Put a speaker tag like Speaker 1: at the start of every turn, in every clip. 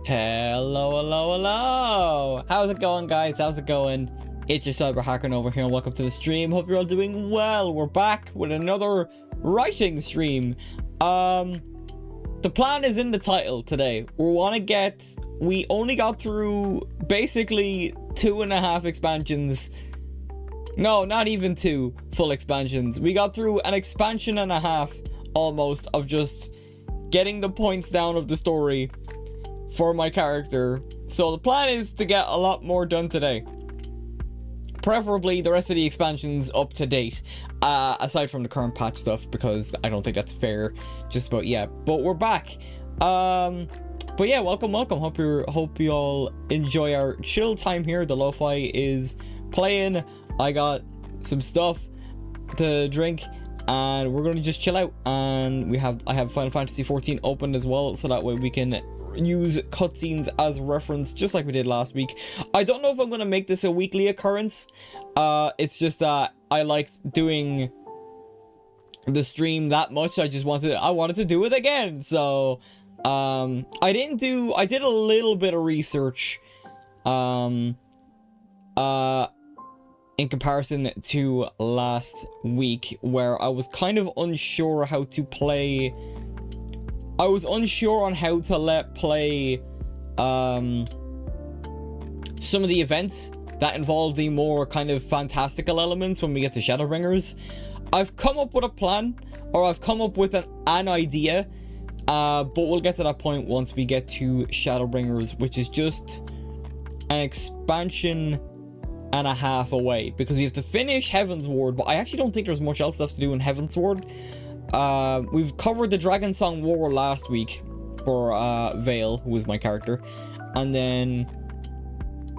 Speaker 1: Hello, hello, hello! How's it going, guys? How's it going? It's your cyber hacker over here, and welcome to the stream. Hope you're all doing well. We're back with another writing stream. The plan is in the title today. We only got through basically 2.5 expansions. No, not even 2 full expansions. We got through an expansion and a half almost of just getting the points down of the story for my character. So the plan is to get a lot more done today. Preferably the rest of the expansions up to date, aside from the current patch stuff, because I don't think that's fair just about yet. But we're back. But yeah, welcome. Hope you all enjoy our chill time here. The lo-fi is playing. I got some stuff to drink, and we're gonna just chill out. And I have Final Fantasy XIV opened as well, so that way we can use cutscenes as reference, just like we did last week. I don't know if I'm gonna make this a weekly occurrence. It's just that I liked doing the stream that much. I wanted to do it again. So I did a little bit of research in comparison to last week, where I was kind of unsure how to play. I was unsure on how to let play some of the events that involve the more kind of fantastical elements when we get to Shadowbringers. I've come up with a plan, or I've come up with an idea, but we'll get to that point once we get to Shadowbringers, which is just an expansion and a half away, because we have to finish Heavensward, but I actually don't think there's much else left to do in Heavensward. We've covered the Dragon Song War last week for Vale, who was my character, and then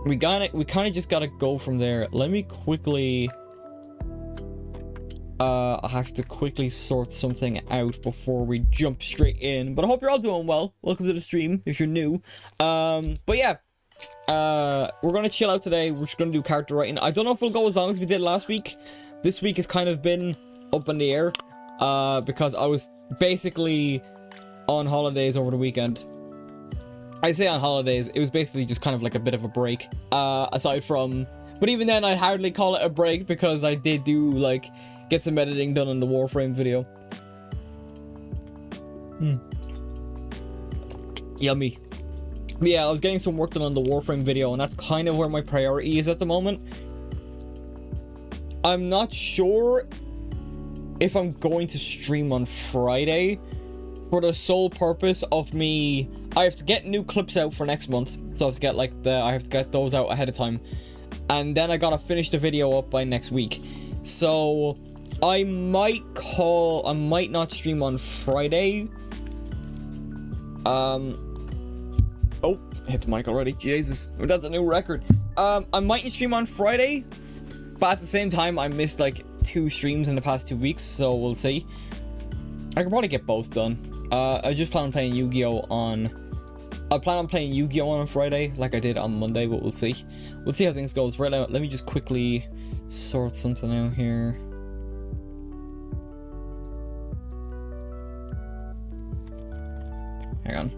Speaker 1: we kind of just gotta go from there. Let me quickly I have to quickly sort something out before we jump straight in, but I hope you're all doing well. Welcome to the stream if you're new. But yeah, we're gonna chill out today. We're just gonna do character writing. I don't know if we'll go as long as we did last week. This week has kind of been up in the air, because I was basically on holidays over the weekend. I say on holidays, it was basically just kind of like a bit of a break, aside from, but even then I'd hardly call it a break, because I did do, like, get some editing done on the Warframe video. Yummy. But yeah, I was getting some work done on the Warframe video, and that's kind of where my priority is at the moment. I'm not sure if I'm going to stream on Friday, for the sole purpose of me. I have to get new clips out for next month, so I have to get I have to get those out ahead of time, and then I gotta finish the video up by next week. So I might not stream on Friday. Oh, hit the mic already. Jesus, that's a new record. I might stream on Friday, but at the same time, I missed like 2 streams in the past 2 weeks, so we'll see. I could probably get both done. I just plan on playing Yu-Gi-Oh on. I plan on playing Yu-Gi-Oh on Friday, like I did on Monday, but we'll see. We'll see how things goes. Right now, let me just quickly sort something out here. Hang on.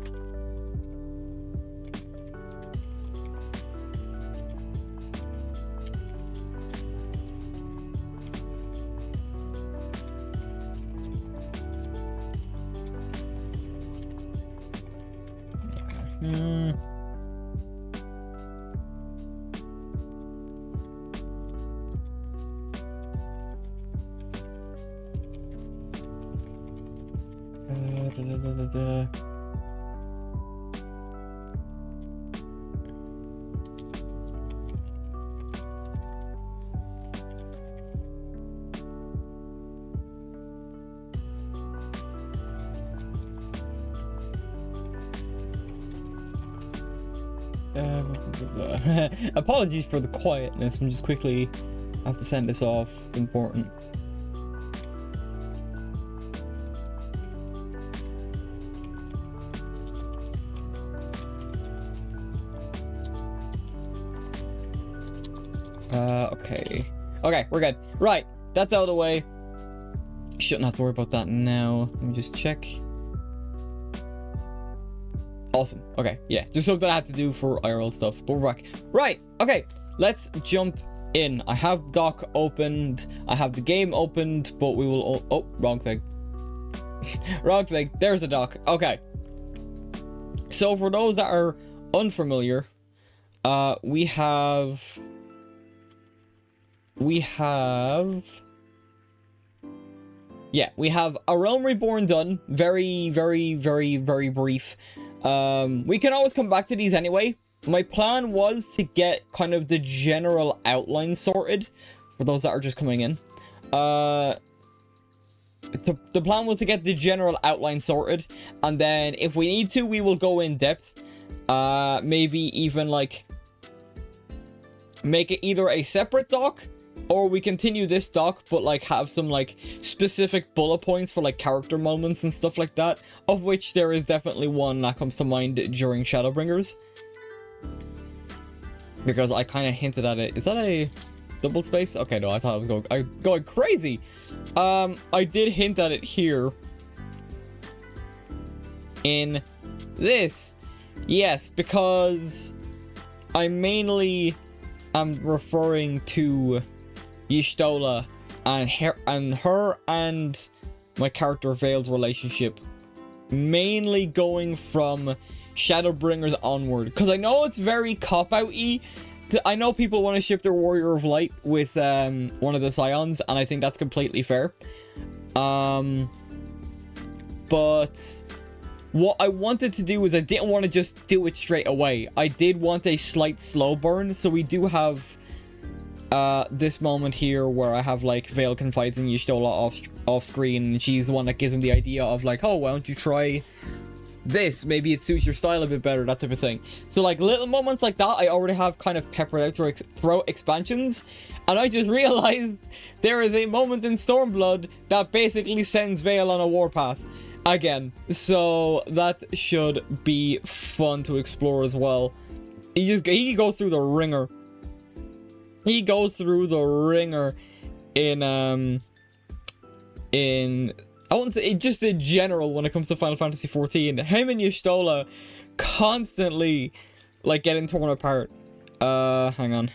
Speaker 1: Apologies for the quietness. I'm just quickly have to send this off. It's important. Okay, we're good. Right, that's out of the way. Shouldn't have to worry about that now. Let me just check. Awesome. Okay, yeah, just something I had to do for IRL stuff, but we're back. Right, okay, let's jump in. I have dock opened, I have the game opened, but we will... Oh, wrong thing. Wrong thing. There's the dock. Okay. So for those that are unfamiliar, we have A Realm Reborn done. Very, very, very, very brief. We can always come back to these anyway. My plan was to get kind of the general outline sorted for those that are just coming in. The plan was to get the general outline sorted, and then if we need to, we will go in depth. Maybe even like make it either a separate doc, or we continue this doc but like have some like specific bullet points for like character moments and stuff like that, of which there is definitely one that comes to mind during Shadowbringers, because I kind of hinted at it. Is that a double space? Okay, no, I thought I was going crazy. I did hint at it here in this. Yes, because I mainly am referring to Y'shtola and her and my character Veil's relationship, mainly going from Shadowbringers onward, because I know it's very cop-out-y. I know people want to ship their Warrior of Light with one of the Scions, and I think that's completely fair. But what I wanted to do is I didn't want to just do it straight away. I did want a slight slow burn, so we do have this moment here where I have like Veil confides in Y'shtola off screen, and she's the one that gives him the idea of like, oh, why don't you try this? Maybe it suits your style a bit better, that type of thing. So like little moments like that I already have kind of peppered out throughout expansions, and I just realized there is a moment in Stormblood that basically sends Veil on a warpath again, so that should be fun to explore as well. He goes through the ringer. He goes through the ringer in I wouldn't say just in general when it comes to Final Fantasy XIV. Him and Y'shtola constantly like getting torn apart. Hang on.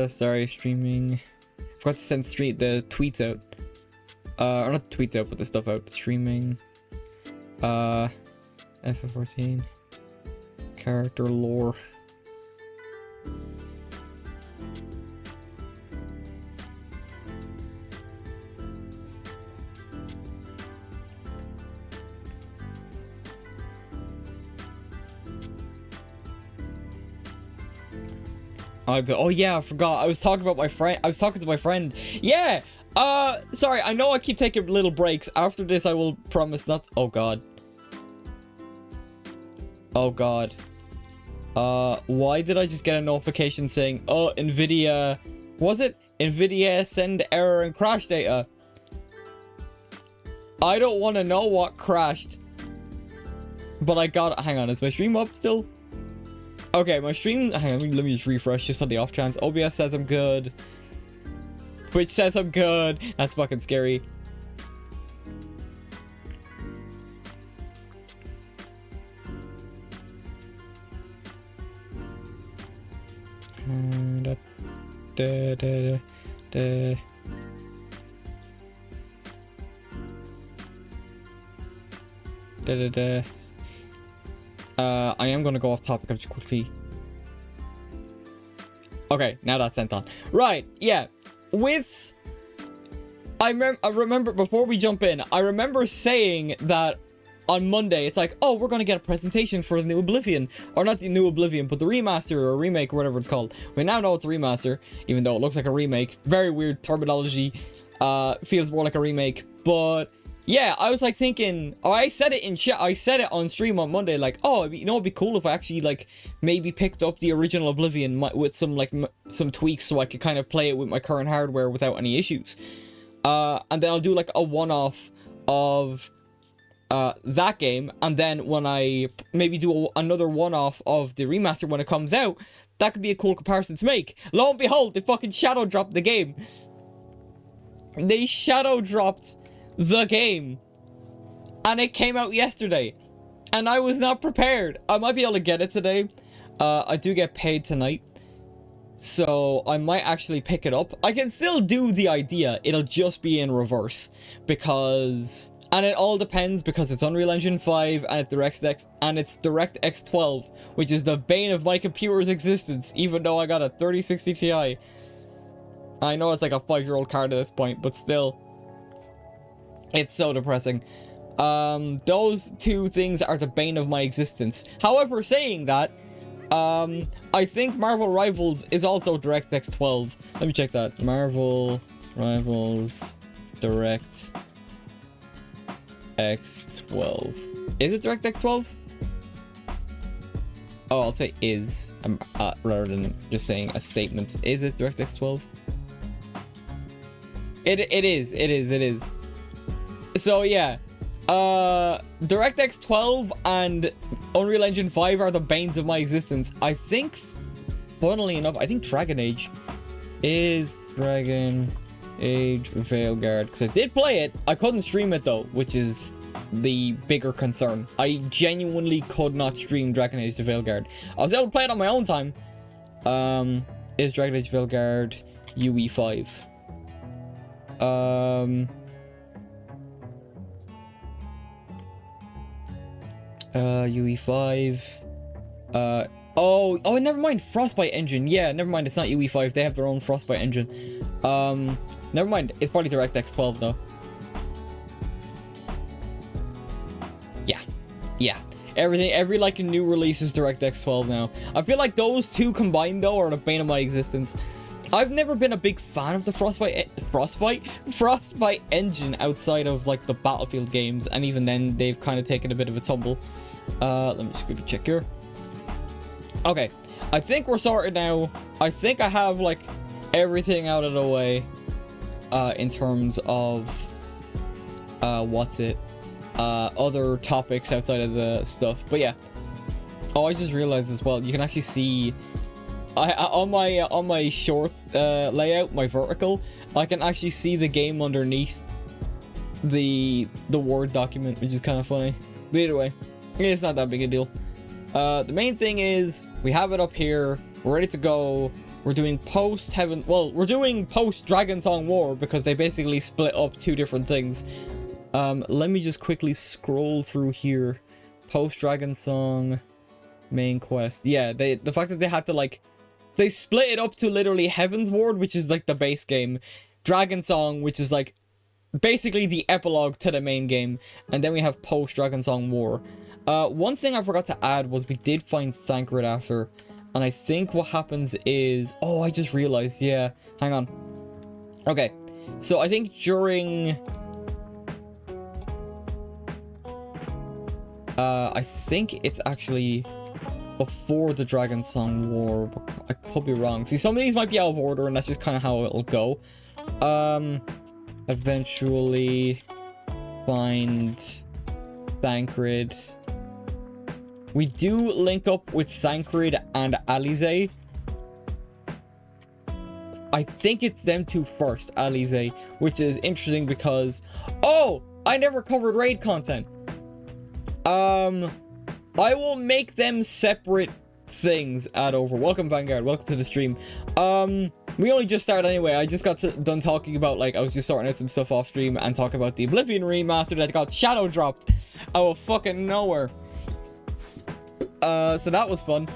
Speaker 1: Sorry, streaming. Forgot to send the tweets out. Or not the tweets out, but the stuff out. Streaming. FF14. Character lore. Oh yeah, I forgot. I was talking about my friend. I was talking to my friend. Yeah. Sorry. I know I keep taking little breaks. After this, I will promise not. Oh god. Oh god. Why did I just get a notification saying, oh, Nvidia, was it? Nvidia send error and crash data. I don't want to know what crashed. But I got it. Hang on, is my stream up still? Okay, my stream, hang on, let me just refresh just on the off chance. OBS says I'm good. Twitch says I'm good. That's fucking scary. I am gonna go off topic just quickly. Okay, now that's sent on. Right, yeah. I remember before we jump in, I remember saying that on Monday, it's like, oh, we're gonna get a presentation for the new Oblivion. Or not the new Oblivion, but the remaster or remake or whatever it's called. We now know it's a remaster, even though it looks like a remake. Very weird terminology. Feels more like a remake. But yeah, I was like thinking, oh, I said it in chat, I said it on stream on Monday, like, oh, you know, it'd be cool if I actually like maybe picked up the original Oblivion with some like some tweaks so I could kind of play it with my current hardware without any issues. And then I'll do like a one-off of that game, and then when I maybe do another one-off of the remaster when it comes out, that could be a cool comparison to make. Lo and behold, they fucking shadow dropped the game. They shadow dropped the game. And it came out yesterday. And I was not prepared. I might be able to get it today. I do get paid tonight. So I might actually pick it up. I can still do the idea. It'll just be in reverse. Because... And it all depends because it's Unreal Engine 5 and it's DirectX 12, which is the bane of my computer's existence, even though I got a 3060 Ti. I know it's like a 5-year-old card at this point, but still. It's so depressing. Those two things are the bane of my existence. However, saying that, I think Marvel Rivals is also DirectX 12. Let me check that. Marvel Rivals DirectX 12. Is it DirectX 12? Oh, I'll say is, rather than just saying a statement. Is it DirectX 12? It is. So yeah, DirectX 12 and Unreal Engine 5 are the banes of my existence. I think, funnily enough, I think Dragon Age is Dragon Age Veilguard, because I did play it. I couldn't stream it though, which is the bigger concern. I genuinely could not stream Dragon Age Veilguard. I was able to play it on my own time. Is Dragon Age Veilguard UE5? UE5. Oh, never mind. Frostbite engine. Yeah, never mind. It's not UE5. They have their own Frostbite engine. Never mind. It's probably DirectX 12 though. Yeah. Every like new release is DirectX 12 now. I feel like those two combined though are the bane of my existence. I've never been a big fan of the Frostbite engine outside of like the Battlefield games, and even then they've kind of taken a bit of a tumble. Let me just quickly check here. Okay, I think we're sorted now. I think I have like everything out of the way in terms of other topics outside of the stuff. But yeah. Oh, I just realized as well, you can actually see on my short layout, my vertical, I can actually see the game underneath the Word document, which is kind of funny. But either way, it's not that big a deal. The main thing is we have it up here. We're ready to go. We're doing we're doing post Dragon Song War because they basically split up two different things. Let me just quickly scroll through here. Post Dragon Song main quest. Yeah, the fact that they had to like, they split it up to literally Heaven's Ward, which is like the base game, Dragon Song, which is like basically the epilogue to the main game, and then we have post Dragon Song War. One thing I forgot to add was we did find Thancred after, and I think what happens is, oh, I just realized, yeah, hang on. Okay, so I think during I think it's actually before the Dragon Song War, but I could be wrong. See, some of these might be out of order, and that's just kind of how it'll go. Eventually find Thancred. We do link up with Thancred and Alize. I think it's them two first, Alize, which is interesting because, oh, I never covered raid content. I will make them separate things over. Welcome, Vanguard. Welcome to the stream. We only just started anyway. I just got done talking about, like, I was just sorting out some stuff off stream and talking about the Oblivion remaster that got shadow dropped out of fucking nowhere. So that was fun.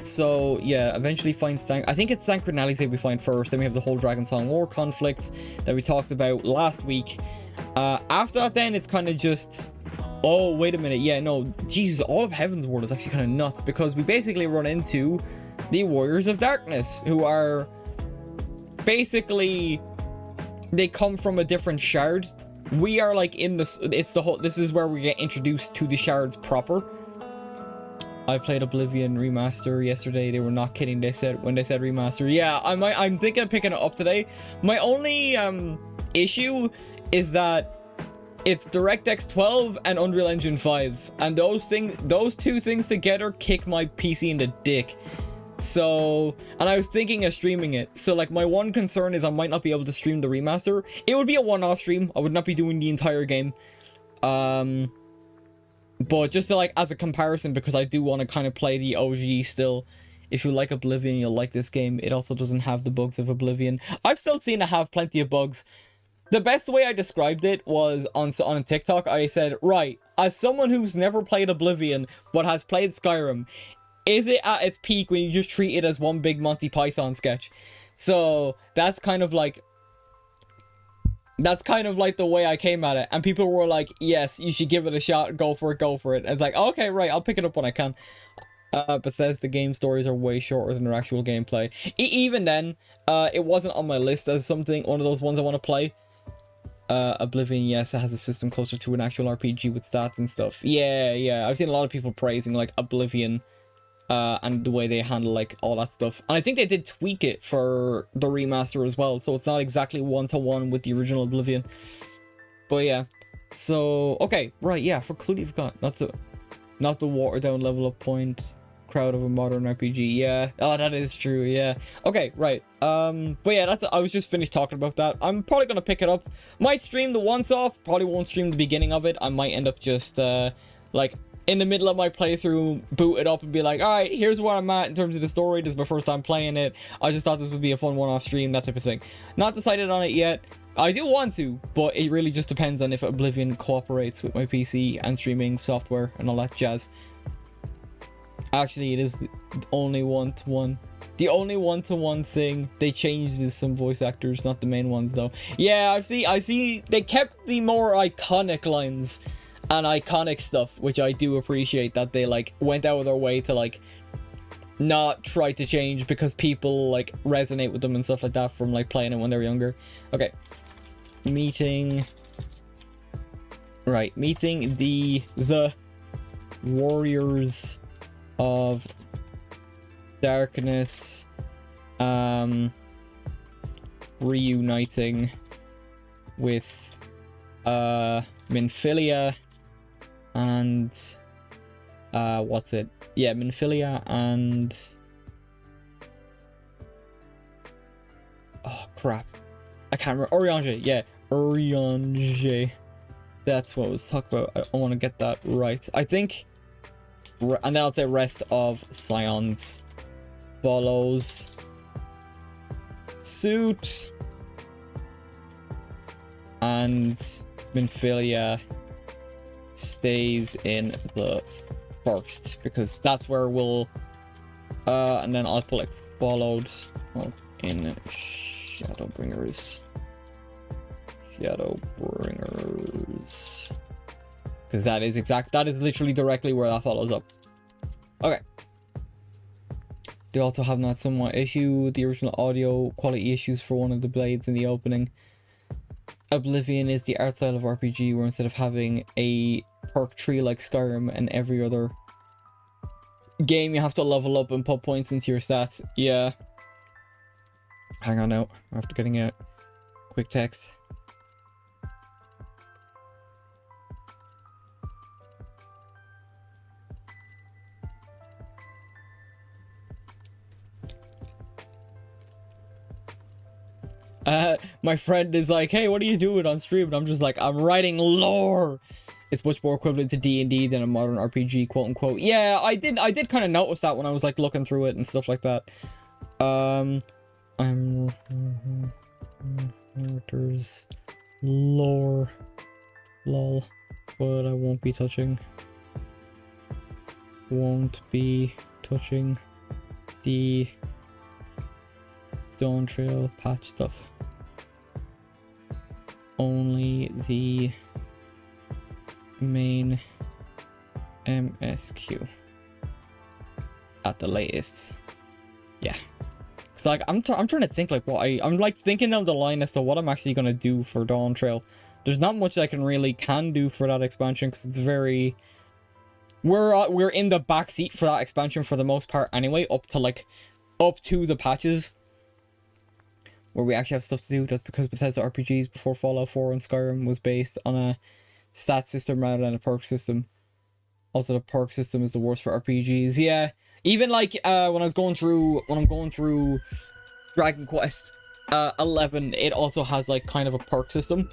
Speaker 1: So yeah, eventually find I think it's Thancred and Alize we find first. Then we have the whole Dragon Song War conflict that we talked about last week. After that, then it's kind of just, oh, wait a minute. Yeah, no, Jesus, all of Heaven's Ward is actually kind of nuts because we basically run into the Warriors of Darkness, who are basically, they come from a different shard. We are like in this, this is where we get introduced to the shards proper. I played Oblivion remaster yesterday. They were not kidding. When they said remaster. Yeah, I'm thinking of picking it up today. My only issue is that It's DirectX 12 and Unreal Engine 5, and those two things together kick my PC in the dick. So, and I was thinking of streaming it. So like my one concern is I might not be able to stream the remaster. It would be a one-off stream. I would not be doing the entire game. But just to like as a comparison, because I do want to kind of play the OG still. If you like Oblivion, you'll like this game. It also doesn't have the bugs of Oblivion. I've still seen it have plenty of bugs. The best way I described it was on TikTok. I said, right, as someone who's never played Oblivion but has played Skyrim, is it at its peak when you just treat it as one big Monty Python sketch? So that's kind of like the way I came at it. And people were like, yes, you should give it a shot. Go for it. Go for it. And it's like, okay, right, I'll pick it up when I can. Bethesda game stories are way shorter than their actual gameplay. Even then, it wasn't on my list as one of those ones I want to play. Oblivion, yes, it has a system closer to an actual RPG with stats and stuff. Yeah, I've seen a lot of people praising like Oblivion, and the way they handle like all that stuff. And I think they did tweak it for the remaster as well, so it's not exactly one-to-one with the original Oblivion. But yeah, so okay, right, yeah, completely forgot. Not the watered down level up point crowd of a modern RPG. Yeah. Oh, that is true. Yeah. Okay, right. But yeah, I was just finished talking about that. I'm probably gonna pick it up. Might stream the once off. Probably won't stream the beginning of it. I might end up just like in the middle of my playthrough, boot it up and be like, all right, here's where I'm at in terms of the story. This is my first time playing it. I just thought this would be a fun one-off stream, that type of thing. Not decided on it yet. I do want to, but it really just depends on if Oblivion cooperates with my PC and streaming software and all that jazz. Actually, it is the only one-to-one. The only one-to-one thing they changed is some voice actors, not the main ones though. Yeah, I see. They kept the more iconic lines and iconic stuff, which I do appreciate that they like went out of their way to like not try to change because people like resonate with them and stuff like that from like playing it when they're younger. Okay, meeting the warriors of darkness, reuniting with Minfilia and what's it? Yeah, Minfilia and oh crap, I can't remember. Urianger, yeah, Urianger. That's what I was talking about. I want to get that right. I think. And then I'll say rest of Scions follows suit, and Minfilia stays in the first because that's where we'll and then I'll put like followed in Shadowbringers because that is literally directly where that follows up. Okay, they also have that somewhat issue with the original audio quality issues for one of the blades in the opening. Oblivion is the art style of RPG where instead of having a perk tree like Skyrim and every other game you have to level up and put points into your stats. Yeah, hang on now, after getting a quick text. My friend is like, hey, what are you doing on stream? And I'm just like, I'm writing lore. It's much more equivalent to D&D than a modern RPG, quote unquote. Yeah, I did kind of notice that when I was like looking through it and stuff like that. Characters lore lol, but I won't be touching the Dawn Trail patch stuff. Only the main MSQ at the latest. Yeah, because like I'm trying to think like what I'm like thinking down the line as to what I'm actually gonna do for Dawn Trail. There's not much I can do for that expansion because it's very we're in the back seat for that expansion for the most part anyway, up to the patches where we actually have stuff to do. That's because Bethesda RPGs before Fallout 4 and Skyrim was based on a stat system rather than a perk system. Also, the perk system is the worst for RPGs. Yeah, even like when I'm going through Dragon Quest 11, it also has like kind of a perk system.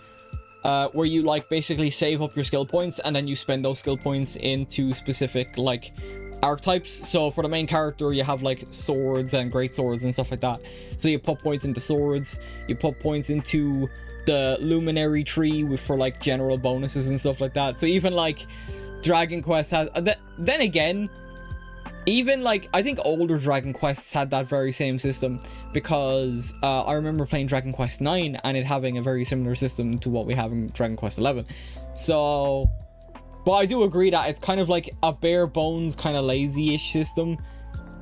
Speaker 1: Where you like basically save up your skill points and then you spend those skill points into specific like archetypes. So for the main character, you have like swords and great swords and stuff like that. So you put points into swords, you put points into the luminary tree for like general bonuses and stuff like that. So even like Dragon Quest has then again, even like I think older Dragon Quests had that very same system, because I remember playing Dragon Quest 9 and it having a very similar system to what we have in Dragon Quest 11. So, but I do agree that it's kind of like a bare bones kind of lazy-ish system.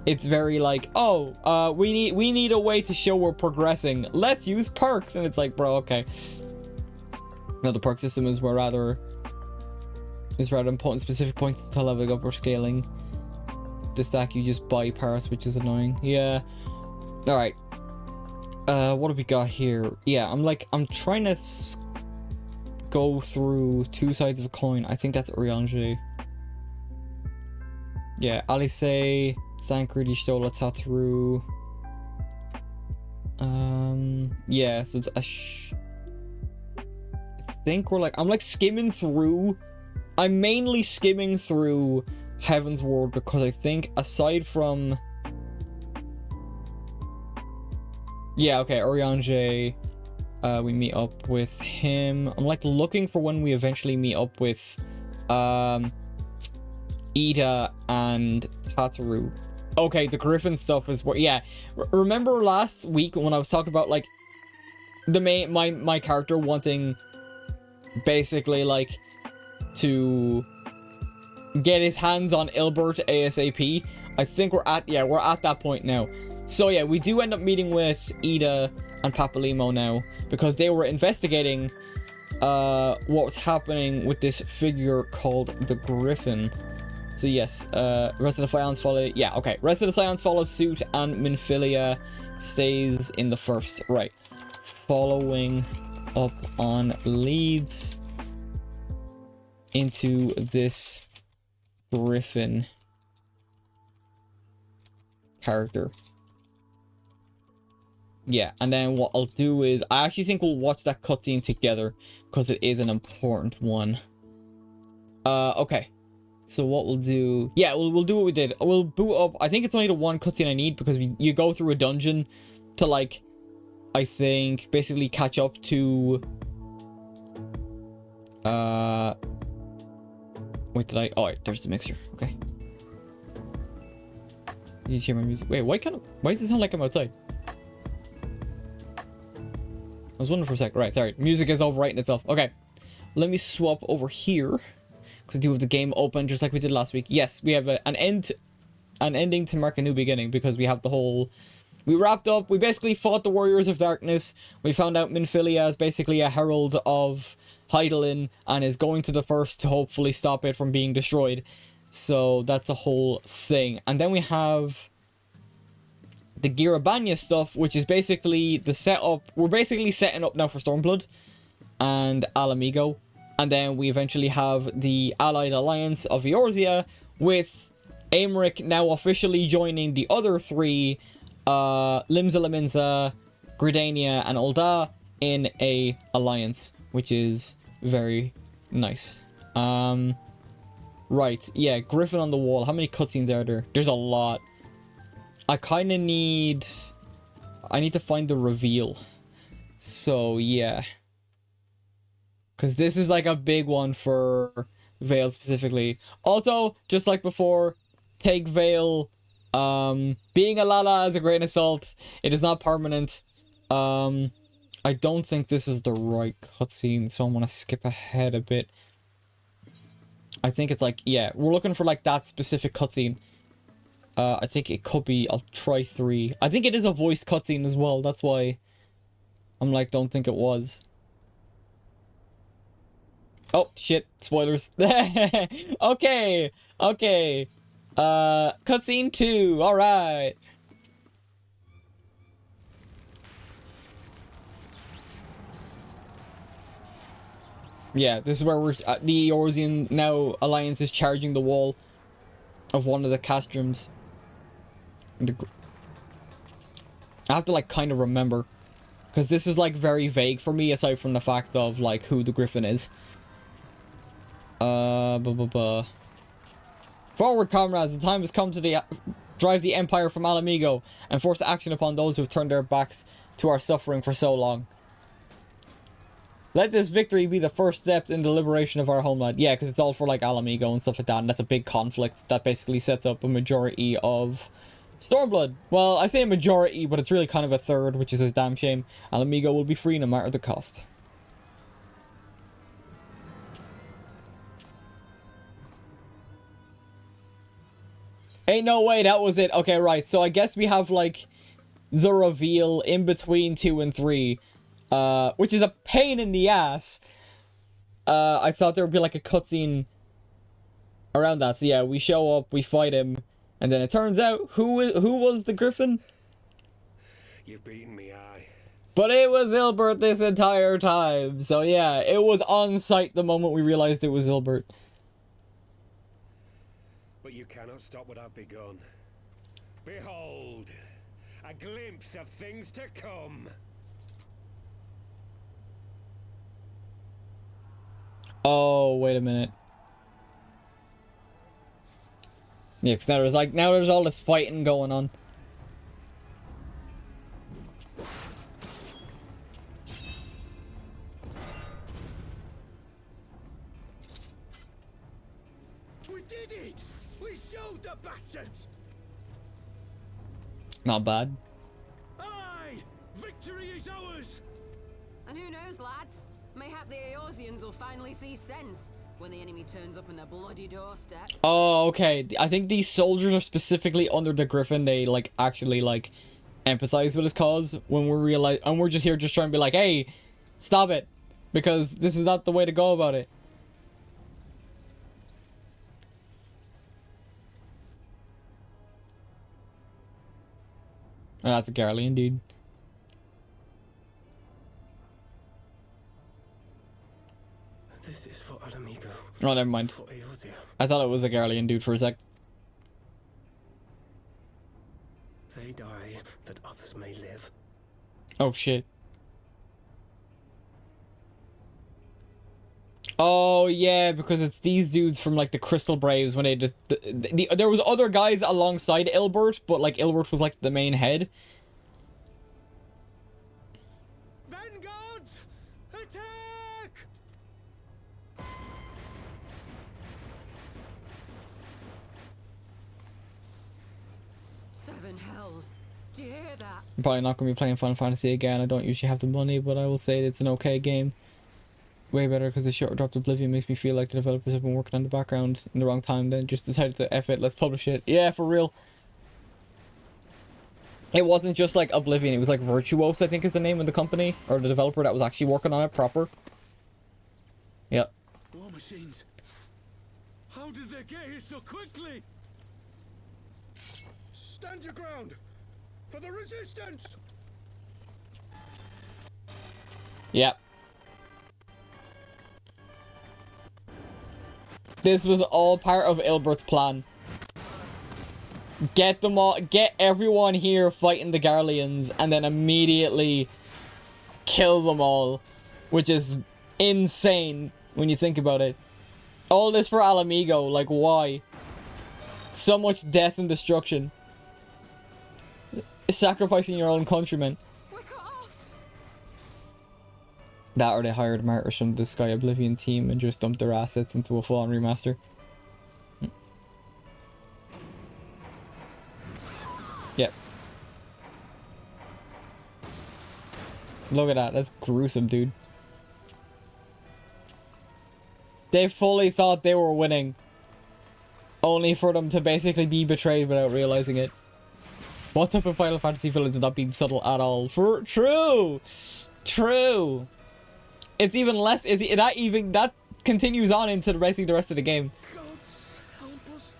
Speaker 1: It's very like, oh, we need a way to show we're progressing. Let's use perks, and it's like, bro, okay. No, the perk system is rather than putting specific points to leveling up or scaling the stack. You just bypass, which is annoying. Yeah. All right. What have we got here? Yeah, I'm trying to go through two sides of a coin. I think that's Oriange. Yeah, Alice, Thancred, Stola, Tataru. Yeah, so it's I think I'm like skimming through. I'm mainly skimming through Heaven's Ward because I think aside from, yeah, okay, Oriange, we meet up with him. I'm like looking for when we eventually meet up with Ida and Tataru. Okay, the Griffin stuff is what, yeah. Remember last week when I was talking about like the my character wanting basically like to get his hands on Ilbert ASAP? I think we're at that point now. So yeah, we do end up meeting with Ida and Papalimo now because they were investigating what was happening with this figure called the Griffin. So yes, rest of the Scions follow. Yeah, okay. Rest of the Scions follow suit, and Minfilia stays in the first. Right. Following up on leads into this Griffin character. Yeah, and then what I'll do is I actually think we'll watch that cutscene together because it is an important one. Okay. So what we'll do, yeah, we'll do what we did. We'll boot up. I think it's only the one cutscene I need because you go through a dungeon to like, I think basically catch up to. Wait, did I? Oh, wait, there's the mixer. Okay. Did you hear my music? Wait, why does it sound like I'm outside? I was wondering for a sec. Right, sorry. Music is overwriting itself. Okay. Let me swap over here. Because we do have the game open just like we did last week. Yes, we have an ending to mark a new beginning because we have the whole... We wrapped up. We basically fought the Warriors of Darkness. We found out Minfilia is basically a herald of Hydaelyn and is going to the first to hopefully stop it from being destroyed. So that's a whole thing. And then we have the Girabanya stuff, which is basically the setup. We're basically setting up now for Stormblood and Alamigo. And then we eventually have the Allied Alliance of Eorzea with Aymeric now officially joining the other three, Limsa Lominsa, Gridania, and Ul'dah in a alliance, which is very nice. Right, yeah, Griffin on the wall. How many cutscenes are there? There's a lot. I need to find the reveal. So, yeah. Because this is like a big one for Vale specifically. Also, just like before, take Vale. Being a Lala is a grain of salt. It is not permanent. I don't think this is the right cutscene, so I'm gonna skip ahead a bit. I think it's like, yeah, we're looking for like that specific cutscene. I think it could be, I'll try 3. I think it is a voiced cutscene as well. That's why I'm like, don't think it was. Oh, shit. Spoilers. Okay. Okay. Cutscene 2. Alright. Yeah, this is where we're the Eorzean now alliance is charging the wall of one of the castrums. I have to like kind of remember, because this is like very vague for me aside from the fact of like who the Griffin is. Forward, comrades! The time has come to drive the Empire from Alamigo and force action upon those who have turned their backs to our suffering for so long. Let this victory be the first step in the liberation of our homeland. Yeah, because it's all for like Alamigo and stuff like that, and that's a big conflict that basically sets up a majority of Stormblood. Well, I say a majority, but it's really kind of a third, which is a damn shame. Alamigo will be free no matter the cost. Ain't no way, that was it. Okay, right. So I guess we have like the reveal in between 2 and 3. Which is a pain in the ass. I thought there would be like a cutscene around that. So yeah, we show up, we fight him, and then it turns out who was the Griffin?
Speaker 2: You've beaten me, aye.
Speaker 1: But it was Ilbert this entire time. So yeah, it was on sight the moment we realized it was Ilbert.
Speaker 2: But you cannot stop what I've begun. Behold, a glimpse of things to come.
Speaker 1: Oh, wait a minute. Yeah, because now there's all this fighting going on.
Speaker 2: We did it! We showed the bastards!
Speaker 1: Not bad.
Speaker 2: Aye! Victory is ours!
Speaker 3: And who knows, lads? Mayhap the Eorzeans will finally see sense when the enemy turns up on their bloody doorstep.
Speaker 1: Oh, okay. I think these soldiers are specifically under the Griffin. They like actually like empathize with his cause when we're just here just trying to be like, hey, stop it, because this is not the way to go about it. Oh, that's a Garlean dude.
Speaker 2: This is for Alamigo.
Speaker 1: Oh, never mind.
Speaker 2: For Eorzea.
Speaker 1: I thought it was a Garlean dude for a sec.
Speaker 2: They die that others may live.
Speaker 1: Oh shit. Oh yeah, because it's these dudes from like the Crystal Braves when they just there was other guys alongside Ilbert, but like Ilbert was like the main head.
Speaker 2: Vanguards! Attack!
Speaker 3: Seven hells. Do you hear that?
Speaker 1: I'm probably not going to be playing Final Fantasy again. I don't usually have the money, but I will say it's an okay game. Way better because the short dropped Oblivion makes me feel like the developers have been working on the background in the wrong time, then just decided to F it, let's publish it. Yeah, for real. It wasn't just like Oblivion, it was like Virtuos, I think is the name of the company, or the developer that was actually working on it proper. Yep.
Speaker 2: War machines. How did they get here so quickly? Stand your ground! For the resistance!
Speaker 1: Yep. This was all part of Ilbert's plan. Get them all, get everyone here fighting the Garleans, and then immediately kill them all, which is insane when you think about it. All this for Alamigo, like why? So much death and destruction. Sacrificing your own countrymen.
Speaker 3: We're cut off.
Speaker 1: That or they hired martyrs from the Sky Oblivion team and just dumped their assets into a full-on remaster. Yep. Look at that. That's gruesome, dude. They fully thought they were winning. Only for them to basically be betrayed without realizing it. What's up with Final Fantasy villains not being subtle at all? True! True! It's even less... That continues on into the rest of the game.
Speaker 2: Gods help us.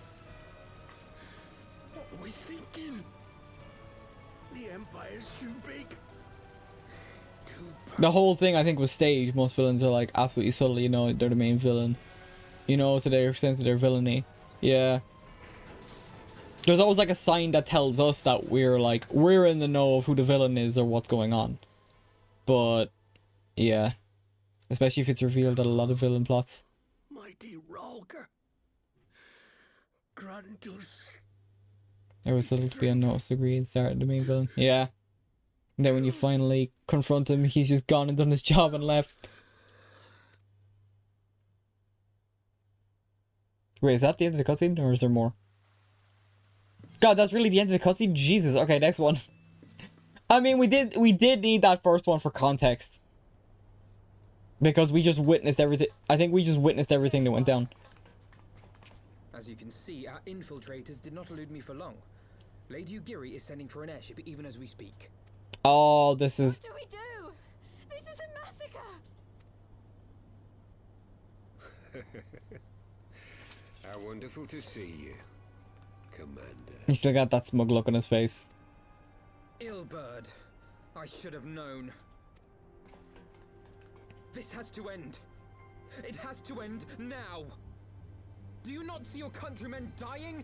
Speaker 2: What were we thinking? The Empire's too big. Too
Speaker 1: The whole thing, I think, was staged. Most villains are like absolutely subtle, you know, they're the main villain. You know, to their extent of their villainy. Yeah. There's always like a sign that tells us that we're in the know of who the villain is or what's going on. But, yeah. Especially if it's revealed that a lot of villain plots.
Speaker 4: Mighty Rolker. Grant us.
Speaker 1: There was subtle to be unnoticed degree and started the main villain. Yeah. And then when you finally confront him, he's just gone and done his job and left. Wait, is that the end of the cutscene, or is there more? God, that's really the end of the cutscene? Jesus, okay, next one. I mean, we did need that first one for context. Because we just witnessed everything. I think we just witnessed everything that went down.
Speaker 5: As you can see, our infiltrators did not elude me for long. Lady Ugiri is sending for an airship even as we speak.
Speaker 1: Oh, this is...
Speaker 3: What do we do? This is a massacre!
Speaker 2: How wonderful to see you, Commander.
Speaker 1: He still got that smug look on his face.
Speaker 5: Illbird, I should have known. This has to end. It has to end now. Do you not see your countrymen dying?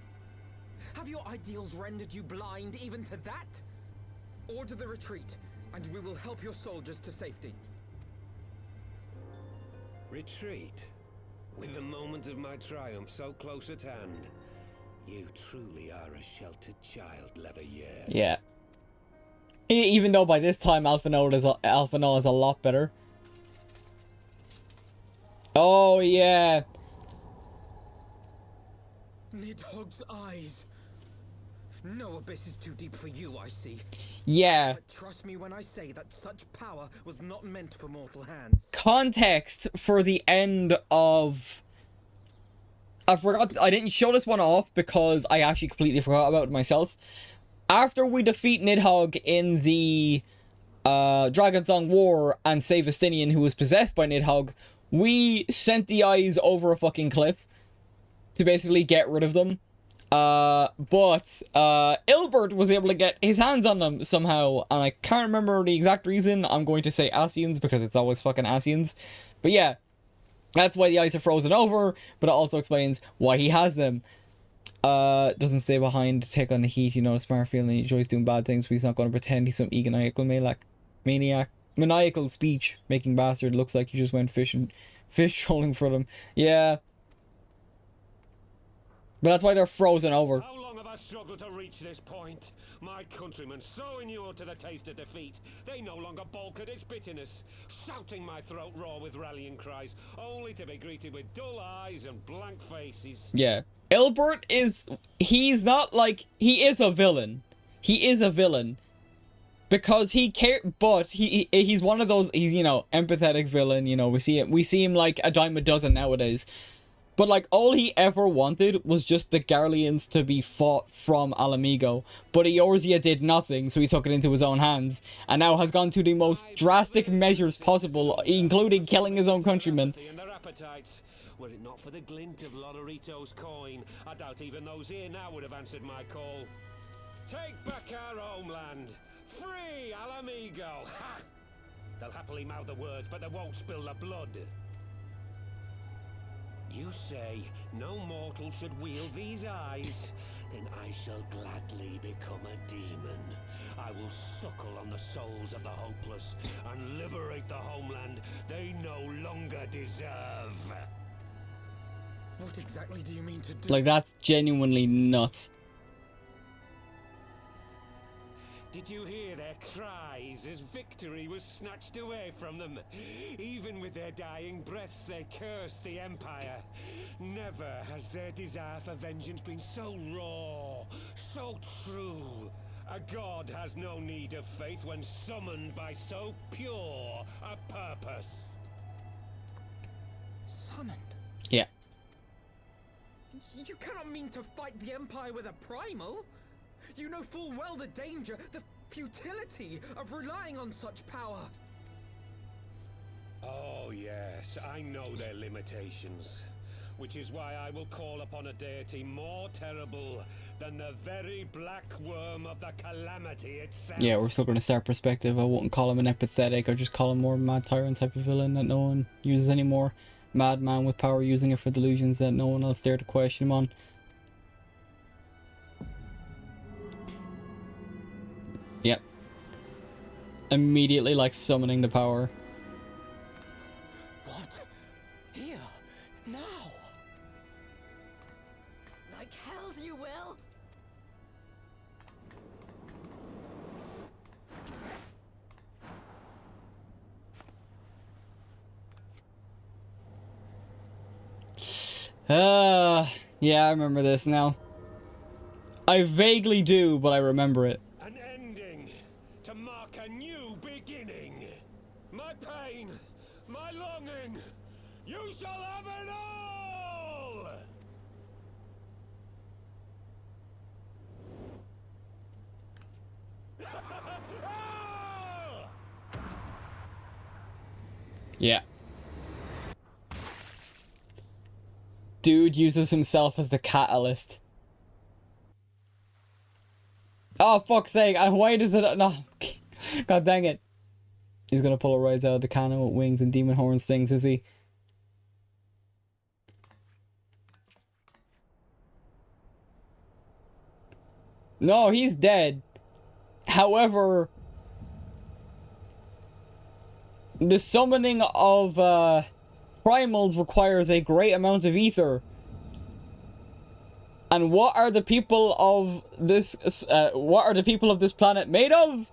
Speaker 5: Have your ideals rendered you blind even to that? Order the retreat, and we will help your soldiers to safety.
Speaker 2: Retreat? With the moment of my triumph so close at hand. You truly are a sheltered child, Leveilleur.
Speaker 1: Yeah. Even though by this time Alpha Null is a lot better. Oh, yeah.
Speaker 5: Nidhogg's eyes. No abyss is too deep for you, I see.
Speaker 1: Yeah.
Speaker 5: But trust me when I say that such power was not meant for mortal hands.
Speaker 1: Context for the end of... I forgot, I didn't show this one off because I actually completely forgot about it myself. After we defeat Nidhogg in the Dragonsong War and save Estinian, who was possessed by Nidhogg, we sent the eyes over a fucking cliff to basically get rid of them. But Ilbert was able to get his hands on them somehow, and I can't remember the exact reason. I'm going to say Asians because it's always fucking Asians. But yeah, that's why the eyes are frozen over, but it also explains why he has them. Doesn't stay behind to take on the heat, you know, a smart feeling, he enjoys doing bad things, but he's not going to pretend he's some egomaniacal maniacal speech making bastard. Looks like he just went fish trolling for them. Yeah. But that's why they're frozen over.
Speaker 2: How long have I struggled to reach this point? My countrymen, so inured to the taste of defeat, they no longer balk at its bitterness, shouting my throat raw with rallying cries, only to be greeted with dull eyes and blank faces.
Speaker 1: Yeah. Ilbert he's not like, he is a villain. He is a villain. Because he but he's one of those, he's, you know, empathetic villain, you know, we see him like a dime a dozen nowadays. But, like, all he ever wanted was just the Garleans to be fought from Alamigo. But Eorzea did nothing, so he took it into his own hands. And now has gone to the most drastic measures possible, including killing his own countrymen.
Speaker 2: Were it not for the glint of Lodorito's coin, I doubt even those here now would have answered my call. Take back our homeland! Free Alamigo! Ha! They'll happily mouth the words, but they won't spill the blood. You say no mortal should wield these eyes, then I shall gladly become a demon. I will suckle on the souls of the hopeless and liberate the homeland they no longer deserve.
Speaker 5: What exactly do you mean to do?
Speaker 1: Like, that's genuinely nuts.
Speaker 2: Did you hear their cries as victory was snatched away from them? Even with their dying breaths, they cursed the Empire. Never has their desire for vengeance been so raw, so true. A god has no need of faith when summoned by so pure a purpose.
Speaker 5: Summoned?
Speaker 1: Yeah.
Speaker 5: You cannot mean to fight the Empire with a primal. You know full well the danger, the futility of relying on such power.
Speaker 2: Oh yes, I know their limitations. Which is why I will call upon a deity more terrible than the very black worm of the calamity itself.
Speaker 1: Yeah, we're still going to start perspective. I wouldn't call him an empathetic. I'd just call him more mad tyrant type of villain that no one uses anymore. Madman with power using it for delusions that no one else dared to question him on. Yep. Immediately, like, summoning the power.
Speaker 5: What? Here? Now?
Speaker 3: Like hells you will.
Speaker 1: Yeah, I remember this now. I vaguely do, but I remember it.
Speaker 2: An ending to mark a new beginning. My pain, my longing, you shall have it all!
Speaker 1: Yeah. Dude uses himself as the catalyst. Oh, fuck's sake. Why does it... No. God dang it. He's gonna pull a rise out of the cannon with wings and demon horn stings, is he? No, he's dead. However... the summoning of, primals requires a great amount of ether. And what are the people of this planet made of?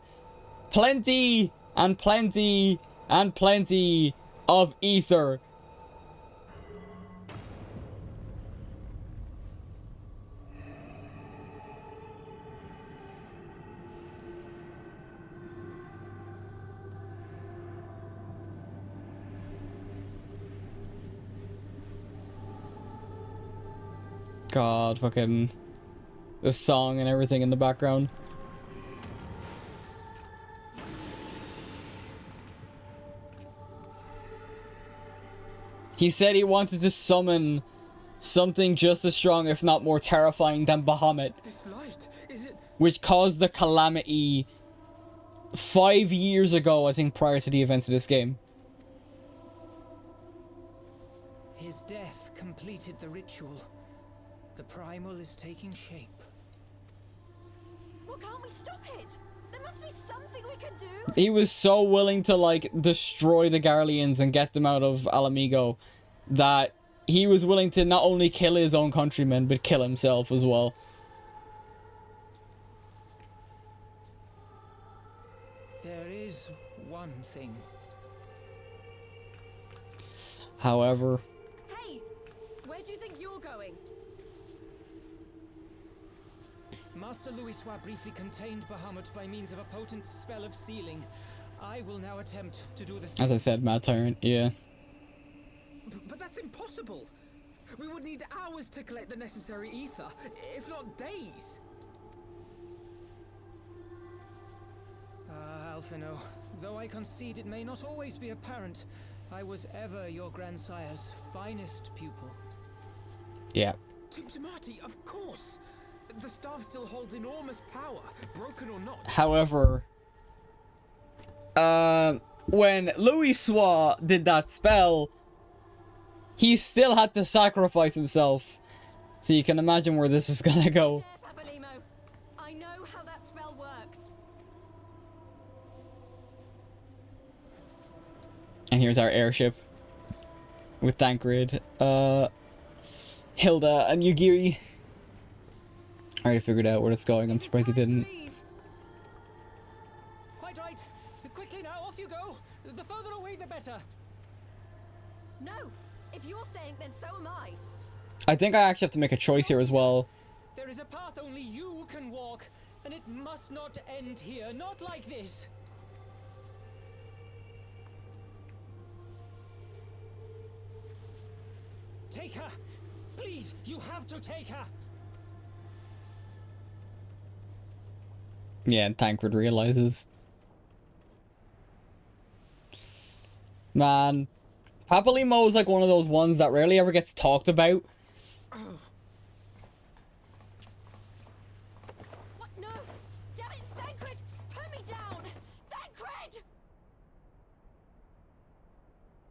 Speaker 1: Plenty and plenty and plenty of ether. God, fucking the song and everything in the background. He said he wanted to summon something just as strong, if not more terrifying than Bahamut.
Speaker 5: This light, is it?
Speaker 1: Which caused the calamity 5 years ago, I think, prior to the events of this game.
Speaker 6: His death completed the ritual. The primal is taking shape.
Speaker 3: Well, can't we stop it? There must be something we can do.
Speaker 1: He was so willing to, like, destroy the Garleans and get them out of Alamigo that he was willing to not only kill his own countrymen, but kill himself as well.
Speaker 6: There is one thing.
Speaker 1: However...
Speaker 3: Hey, where do you think you're going?
Speaker 6: Master Louisoix briefly contained Bahamut by means of a potent spell of sealing. I will now attempt to do the same.
Speaker 1: As I said, Mad Tyrant, yeah.
Speaker 5: But that's impossible. We would need hours to collect the necessary ether, if not days.
Speaker 6: Alphino, though I concede it may not always be apparent, I was ever your grandsire's finest pupil.
Speaker 1: Yeah.
Speaker 5: Timtamati, of course. The staff still holds enormous power, broken or not.
Speaker 1: However, when Louisoix did that spell, he still had to sacrifice himself. So you can imagine where this is gonna go.
Speaker 3: There, Papalimo. I know how that spell works.
Speaker 1: And here's our airship. With Tancred, Hilda, and Yugiri. I already figured out where it's going. I'm surprised he didn't.
Speaker 6: Quite right. Quickly now, off you go. The further away, the better.
Speaker 3: No, if you're staying, then so am I.
Speaker 1: I think I actually have to make a choice here as well.
Speaker 6: There is a path only you can walk, and it must not end here. Not like this. Take her. Please, you have to take her.
Speaker 1: Yeah, and Tancred realizes. Man, Papalimo is like one of those ones that rarely ever gets talked about.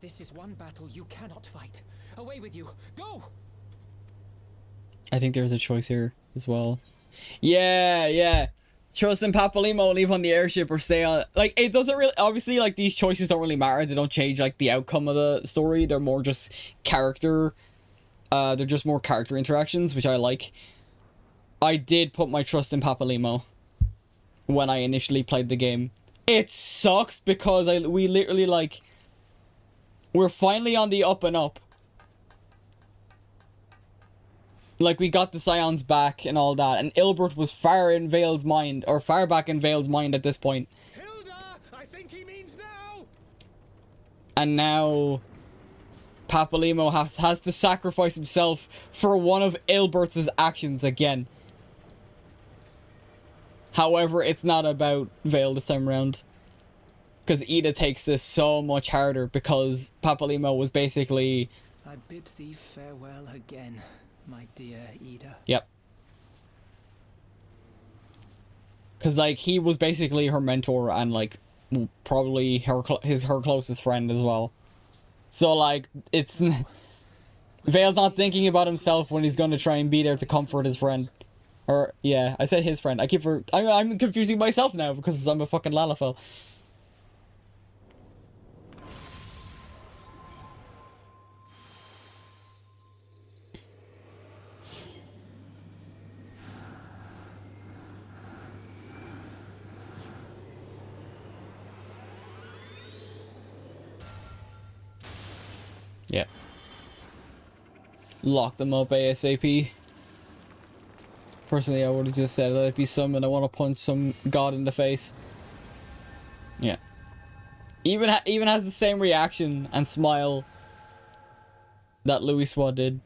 Speaker 6: This is one battle you cannot fight. Away with you. Go!
Speaker 1: I think there's a choice here as well. Yeah, yeah. Trust in Papalimo, leave on the airship or stay on. Like, it doesn't really, obviously, like, these choices don't really matter. They don't change, like, the outcome of the story. They're more just character. They're just more character interactions, which I like. I did put my trust in Papalimo when I initially played the game. It sucks because we literally, like, we're finally on the up and up. Like, we got the Scions back and all that, and Ilbert was far in Vale's mind, or far back in Vale's mind at this point.
Speaker 2: Hilda, I think he means now.
Speaker 1: And now Papalimo has to sacrifice himself for one of Ilbert's actions again. However, it's not about Vale this time around. Because Ida takes this so much harder because Papalimo was basically...
Speaker 6: I bid thee farewell again, my dear Ida.
Speaker 1: Yep. Because, like, he was basically her mentor and, like, probably her closest friend as well. So, like, it's... Vale's not thinking about himself when he's going to try and be there to comfort his friend. Or, yeah, I said his friend. I'm confusing myself now because I'm a fucking Lalafell. Yeah. Lock them up ASAP. Personally, I would have just said, let it be summoned. I want to punch some god in the face. Yeah. Even has the same reaction and smile that Louisoix did.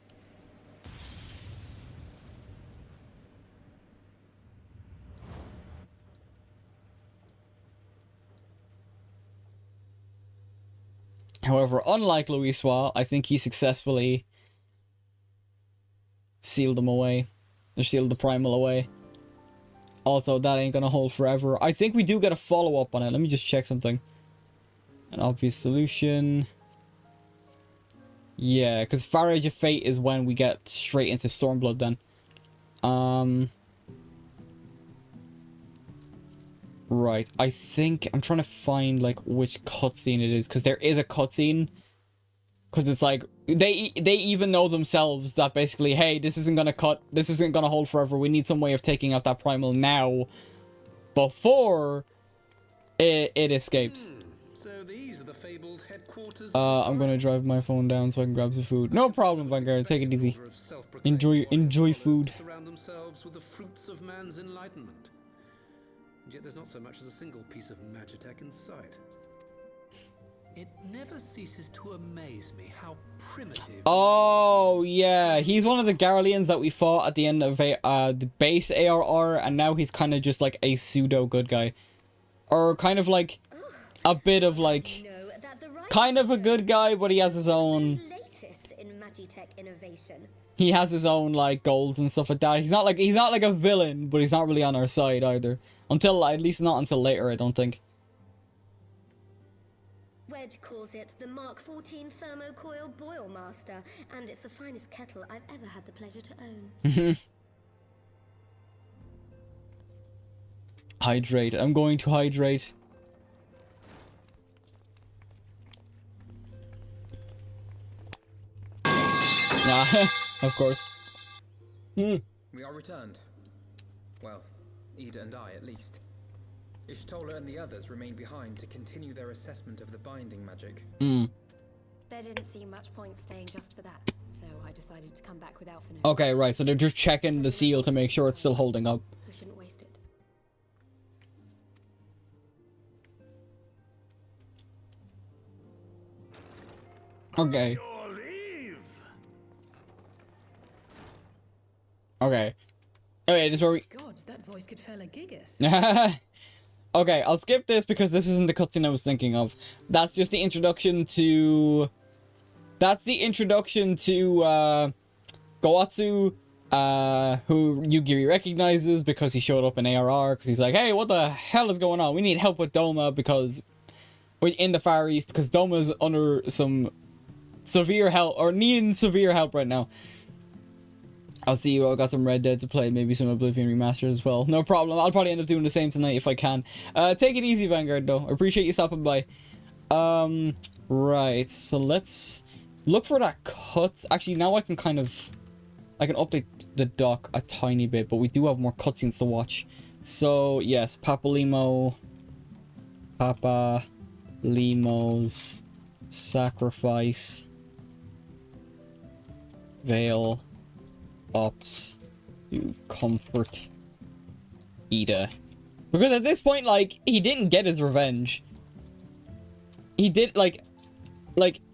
Speaker 1: However, unlike Louisoix, I think he successfully sealed them away. Or sealed the primal away. Also, that ain't gonna hold forever. I think we do get a follow-up on it. Let me just check something. An obvious solution. Yeah, because Farage of Fate is when we get straight into Stormblood then. Right, I think I'm trying to find like which cutscene it is, because there is a cutscene. Because it's like they even know themselves that basically, hey, this isn't gonna hold forever. We need some way of taking out that primal now, before it escapes.
Speaker 4: So these are the fabled headquarters.
Speaker 1: I'm gonna drive my phone down so I can grab some food. No problem, Vanguard. Take it easy. Enjoy food.
Speaker 4: Surround themselves with the fruits of man's enlightenment. And yet there's not so much as a single piece of magitech in sight. It never ceases to amaze me how primitive...
Speaker 1: Oh, yeah. He's one of the Garleans that we fought at the end of the base ARR, and now he's kind of just like a pseudo good guy. Or kind of like a bit of like... kind of a good guy, but he has his own... he has his own like goals and stuff like that. He's not like a villain, but he's not really on our side either. Until, at least not until later, I don't think.
Speaker 7: Wedge calls it the Mark 14 Thermocoil Boil Master, and it's the finest kettle I've ever had the pleasure to own.
Speaker 1: Hydrate. I'm going to hydrate. Nah, of course.
Speaker 5: We are returned. Well, Ida and I, at least. Ishtola and the others remain behind to continue their assessment of the binding magic.
Speaker 7: There didn't seem much point staying just for that, so I decided to come back without finishing.
Speaker 1: Okay, right, so they're just checking the seal to make sure it's still holding up.
Speaker 7: We shouldn't waste it.
Speaker 1: Okay. Okay. Okay, this is where we...
Speaker 8: God, that voice could fell a gigas.
Speaker 1: Okay, I'll skip this because this isn't the cutscene I was thinking of. That's just the introduction to... that's the introduction to, Goatsu, who Yugiri recognizes because he showed up in ARR, because he's like, hey, what the hell is going on? We need help with Doma because in the Far East, because Doma's under some severe help, or needing severe help right now. I'll see you. I got some Red Dead to play, maybe some Oblivion Remastered as well. No problem. I'll probably end up doing the same tonight if I can. Take it easy, Vanguard, though. I appreciate you stopping by. Right. So let's look for that cut. Actually, now I can update the dock a tiny bit, but we do have more cutscenes to watch. So, yes, Papa Limo's sacrifice. Veil. Ops to comfort Ida. Because at this point, like, he didn't get his revenge. He did, like,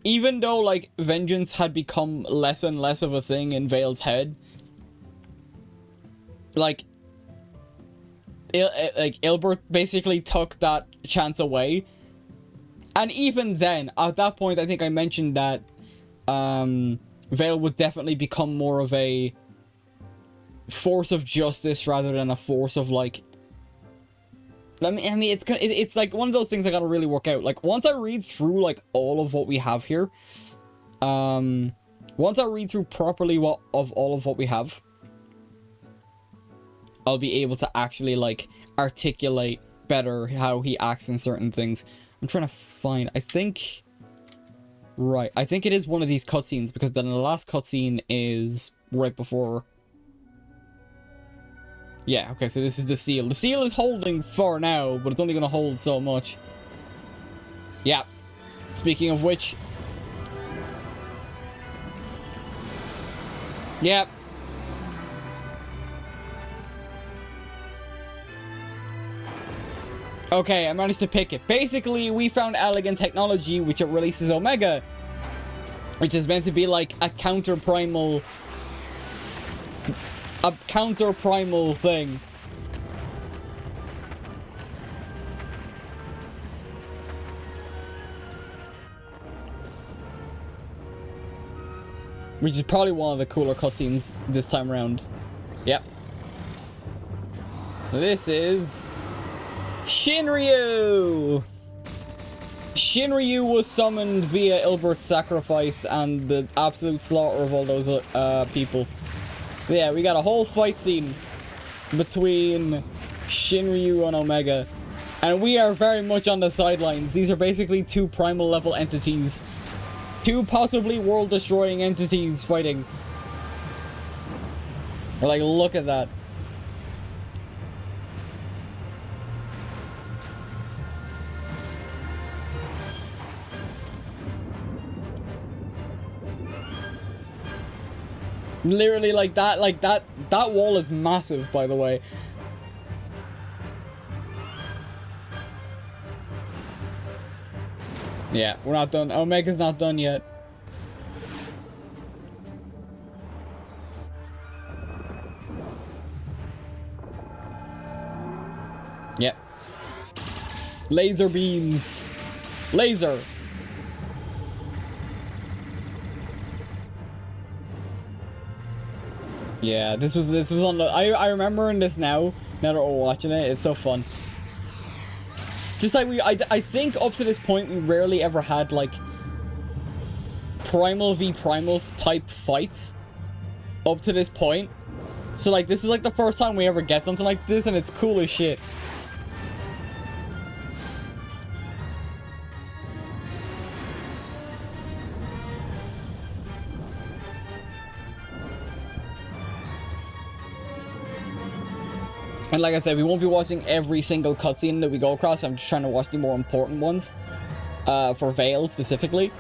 Speaker 1: even though, like, vengeance had become less and less of a thing in Vale's head, like, Ilbert basically took that chance away. And even then, at that point, I think I mentioned that, Vale would definitely become more of a force of justice rather than a force of, like, I mean, it's like one of those things I gotta really work out. Like, once I read through, like, all of what we have here, once I read through properly all of what we have, I'll be able to actually, like, articulate better how he acts in certain things. I'm trying to find, I think it is one of these cutscenes, because then the last cutscene is right before. Yeah, okay, so this is the seal. The seal is holding for now, but it's only gonna hold so much. Yeah. Speaking of which. Yep. Okay, I managed to pick it. Basically, we found elegant technology, which it releases Omega, which is meant to be like a counter-primal thing. Which is probably one of the cooler cutscenes this time around. Yep. This is Shinryu! Shinryu was summoned via Ilbert's sacrifice and the absolute slaughter of all those people. So yeah, we got a whole fight scene between Shinryu and Omega. And we are very much on the sidelines. These are basically two primal level entities. Two possibly world-destroying entities fighting. Like, look at that. Literally, like that wall is massive, by the way. Yeah, we're not done. Omega's not done yet. Yep. Laser beams. Laser. Yeah, this was on the I remember in this now that we're watching it. It's so fun. Just like I think up to this point we rarely ever had like primal v primal type fights up to this point. So like this is like the first time we ever get something like this, and it's cool as shit. And like I said, we won't be watching every single cutscene that we go across. I'm just trying to watch the more important ones. For Vale, specifically.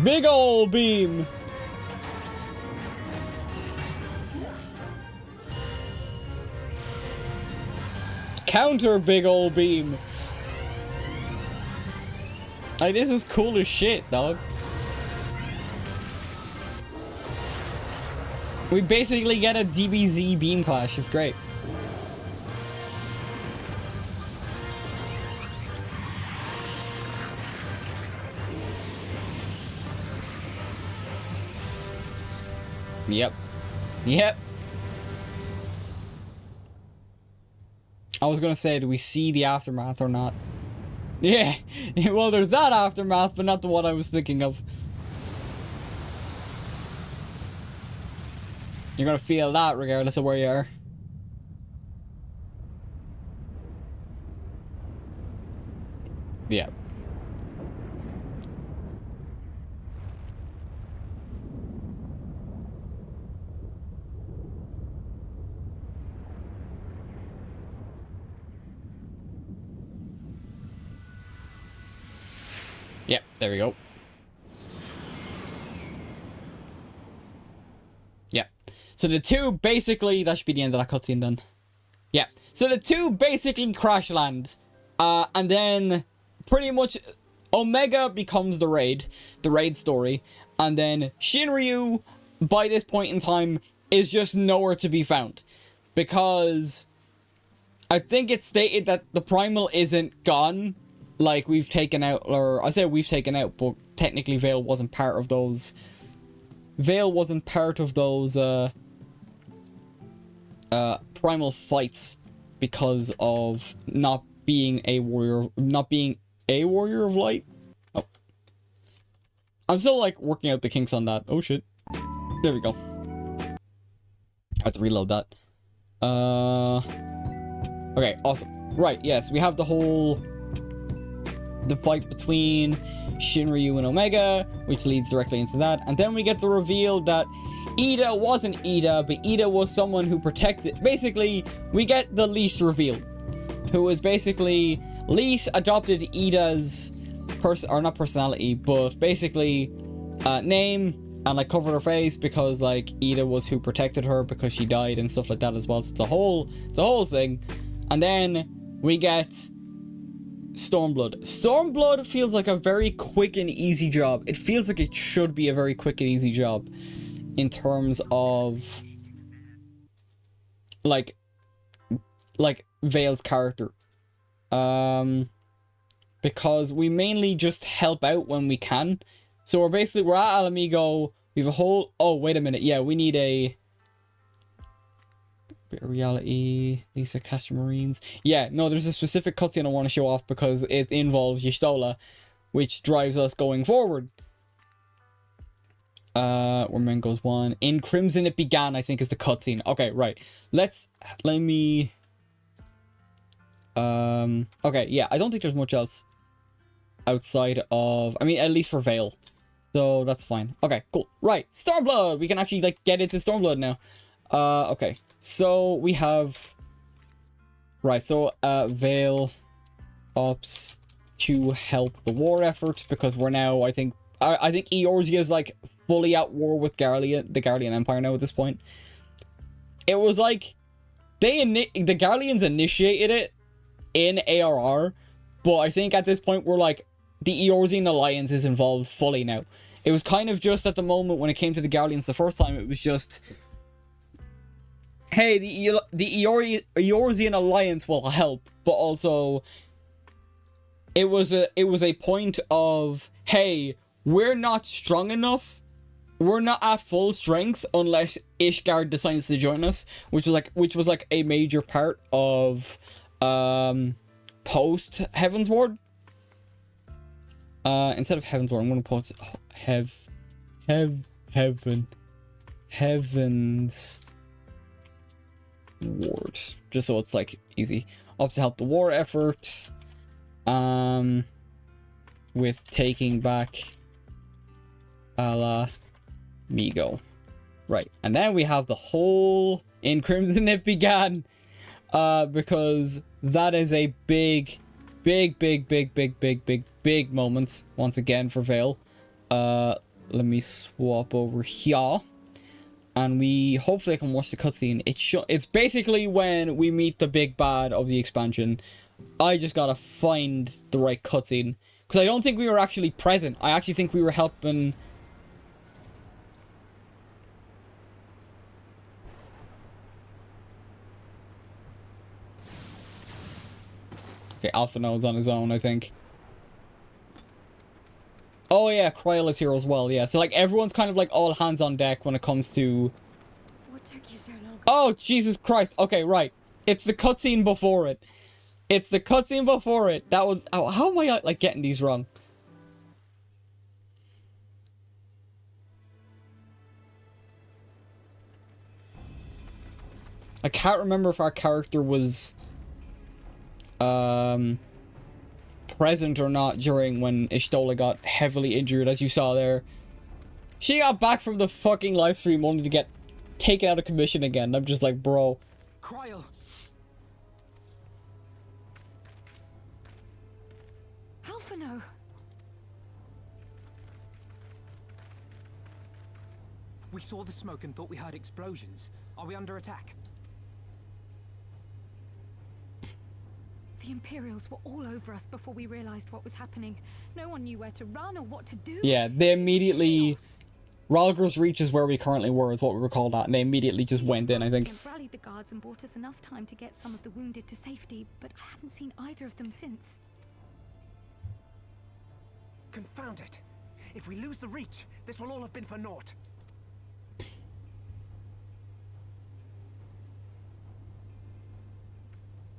Speaker 1: Big ol' beam! Counter big ol' beam! Like, this is cool as shit, dog. We basically get a DBZ beam clash. It's great. Yep. Yep. I was gonna say, do we see the aftermath or not? Yeah, well, there's that aftermath, but not the one I was thinking of. You're gonna feel that regardless of where you are. Yeah. Yep, there we go. Yeah. So the two basically, that should be the end of that cutscene then. Yeah. So the two basically crash land. And then pretty much Omega becomes the raid story. And then Shinryu, by this point in time, is just nowhere to be found. Because I think it's stated that the Primal isn't gone. Like, we've taken out, or I say we've taken out, but technically Vale wasn't part of those. Vale wasn't part of those, Primal fights because of not being a warrior of light. Oh. I'm still, like, working out the kinks on that. Oh, shit. There we go. I have to reload that. Okay, awesome. Right, yes, we have the fight between Shinryu and Omega, which leads directly into that. And then we get the reveal that Ida wasn't Ida, but Ida was someone who protected... Basically, we get the Lise reveal, who was basically... Lise adopted Ida's... not personality, but basically... name, and, like, covered her face, because, like, Ida was who protected her because she died and stuff like that as well. So it's a whole thing. And then we get... Stormblood. Stormblood feels like a very quick and easy job. It feels like it should be a very quick and easy job in terms of like Vale's character. Because we mainly just help out when we can. So we're at Alamigo. We have a whole... Oh, wait a minute. Yeah, we need a... Bit of reality, Lisa Castor Marines. Yeah, no, there's a specific cutscene I want to show off because it involves Y'shtola, which drives us going forward. Where men goes one. In Crimson It Began, I think, is the cutscene. Okay, right. Let me... Okay, yeah, I don't think there's much else outside of... I mean, at least for Vale. So, that's fine. Okay, cool. Right, Stormblood! We can actually, like, get into Stormblood now. Okay. So, we have... Right, so, Vale ops to help the war effort, because we're now, I think Eorzea is, like, fully at war with the Garlean Empire now at this point. It was, like, the Garleans initiated it in ARR, but I think at this point we're, like, the Eorzean Alliance is involved fully now. It was kind of just at the moment when it came to the Garleans the first time, it was just... Hey, the Eorzean Alliance will help, but also it was a point of, hey, we're not strong enough, we're not at full strength unless Ishgard decides to join us, which was like a major part of post Heaven's Ward. Instead of Heaven's Ward, I'm gonna post Heaven's Ward, just so it's like easy. Up to help the war effort, with taking back Alamigo. Right, and then we have the whole In Crimson It Began, because that is a big moment once again for Vale. Let me swap over here. And we hopefully can watch the cutscene. It's basically when we meet the big bad of the expansion. I just gotta find the right cutscene. Because I don't think we were actually present. I actually think we were helping... Okay, Alpha Node's on his own, I think. Oh yeah, Kryl is here as well, yeah. So like everyone's kind of like all hands on deck when it comes to...
Speaker 3: What took you so long?
Speaker 1: Oh, Jesus Christ. Okay, right. It's the cutscene before it. It's the cutscene before it. That was... Oh, how am I, like, getting these wrong? I can't remember if our character was... present or not during when Ishtola got heavily injured, as you saw there. She got back from the fucking live stream only to get taken out of commission again. I'm just like, bro.
Speaker 5: Cryle.
Speaker 8: Alphino.
Speaker 5: We saw the smoke and thought we heard explosions. Are we under attack?
Speaker 8: The Imperials were all over us before we realized what was happening. No one knew where to run or what to do.
Speaker 1: Yeah, they immediately... Ralger's Reach is where we currently were, is what we were called at, and they immediately just went in, I think.
Speaker 8: Rallied the guards and bought us enough time to get some of the wounded to safety, but I haven't seen either of them since.
Speaker 9: Confound it! If we lose the Reach, this will all have been for naught.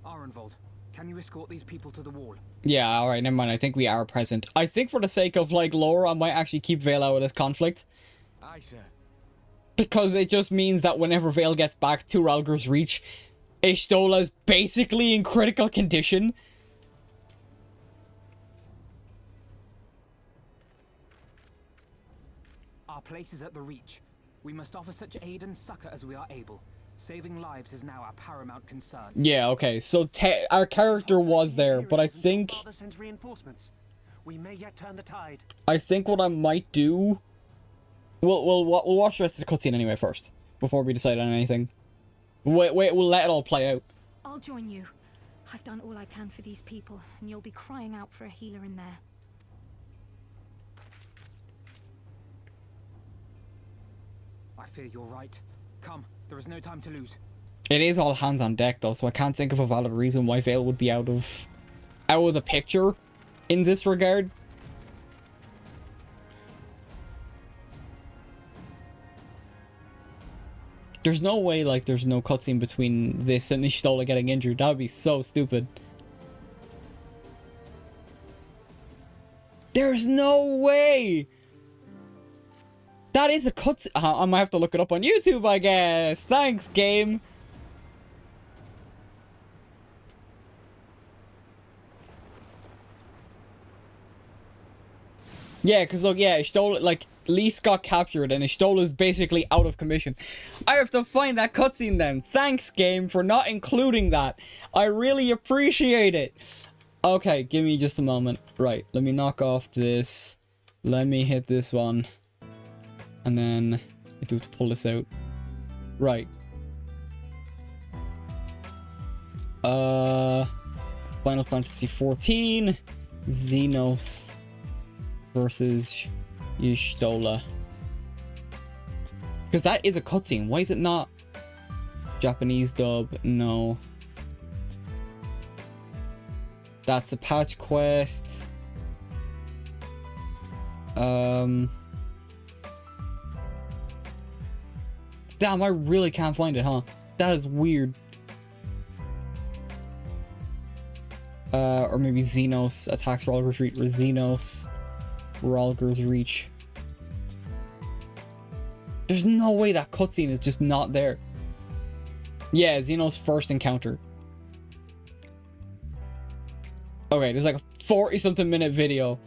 Speaker 5: Arenvold, can you escort these people to the wall?
Speaker 1: Yeah, alright, never mind. I think we are present. I think for the sake of, like, lore, I might actually keep Vale out of this conflict.
Speaker 9: Aye, sir.
Speaker 1: Because it just means that whenever Vale gets back to Ralger's Reach, Ishtola's basically in critical condition.
Speaker 5: Our place is at the Reach. We must offer such aid and succor as we are able. Saving lives is now our paramount concern.
Speaker 1: Yeah, okay, so our character was there, but I think...
Speaker 9: We may yet turn the tide.
Speaker 1: I think what I might do... We'll watch the rest of the cutscene anyway first, before we decide on anything. Wait, we'll let it all play out.
Speaker 8: I'll join you. I've done all I can for these people, and you'll be crying out for a healer in there.
Speaker 5: I fear you're right. Come, there is no time to lose.
Speaker 1: It is all hands on deck though, so I can't think of a valid reason why Vale would be out of the picture in this regard. There's no way, like, there's no cutscene between this and Ishtola getting injured. That would be so stupid. There's no way! That is a cutscene. I might have to look it up on YouTube, I guess. Thanks, game. Yeah, because look, yeah, Ishtola, like, Lise got captured and Ishtola's basically out of commission. I have to find that cutscene then. Thanks, game, for not including that. I really appreciate it. Okay, give me just a moment. Right, let me knock off this. Let me hit this one. And then I do have to pull this out. Right. Final Fantasy XIV. Xenos versus Y'shtola. Because that is a cutscene. Why is it not Japanese dub? No. That's a patch quest. Damn, I really can't find it, huh? That is weird. Or maybe Xenos attacks Ralger's Reach, or Xenos Ralger's Reach. There's no way that cutscene is just not there. Yeah, Xenos' first encounter. Okay, there's like a 40-something minute video.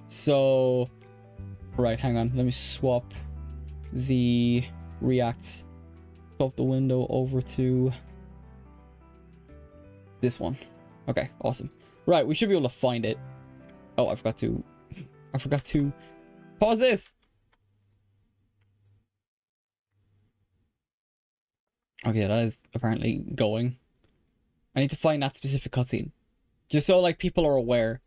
Speaker 1: So... Right, hang on. Let me swap the reacts. Swap the window over to this one. Okay, awesome. Right, we should be able to find it. Oh, I forgot to pause this. Okay, that is apparently going. I need to find that specific cutscene. Just so, like, people are aware.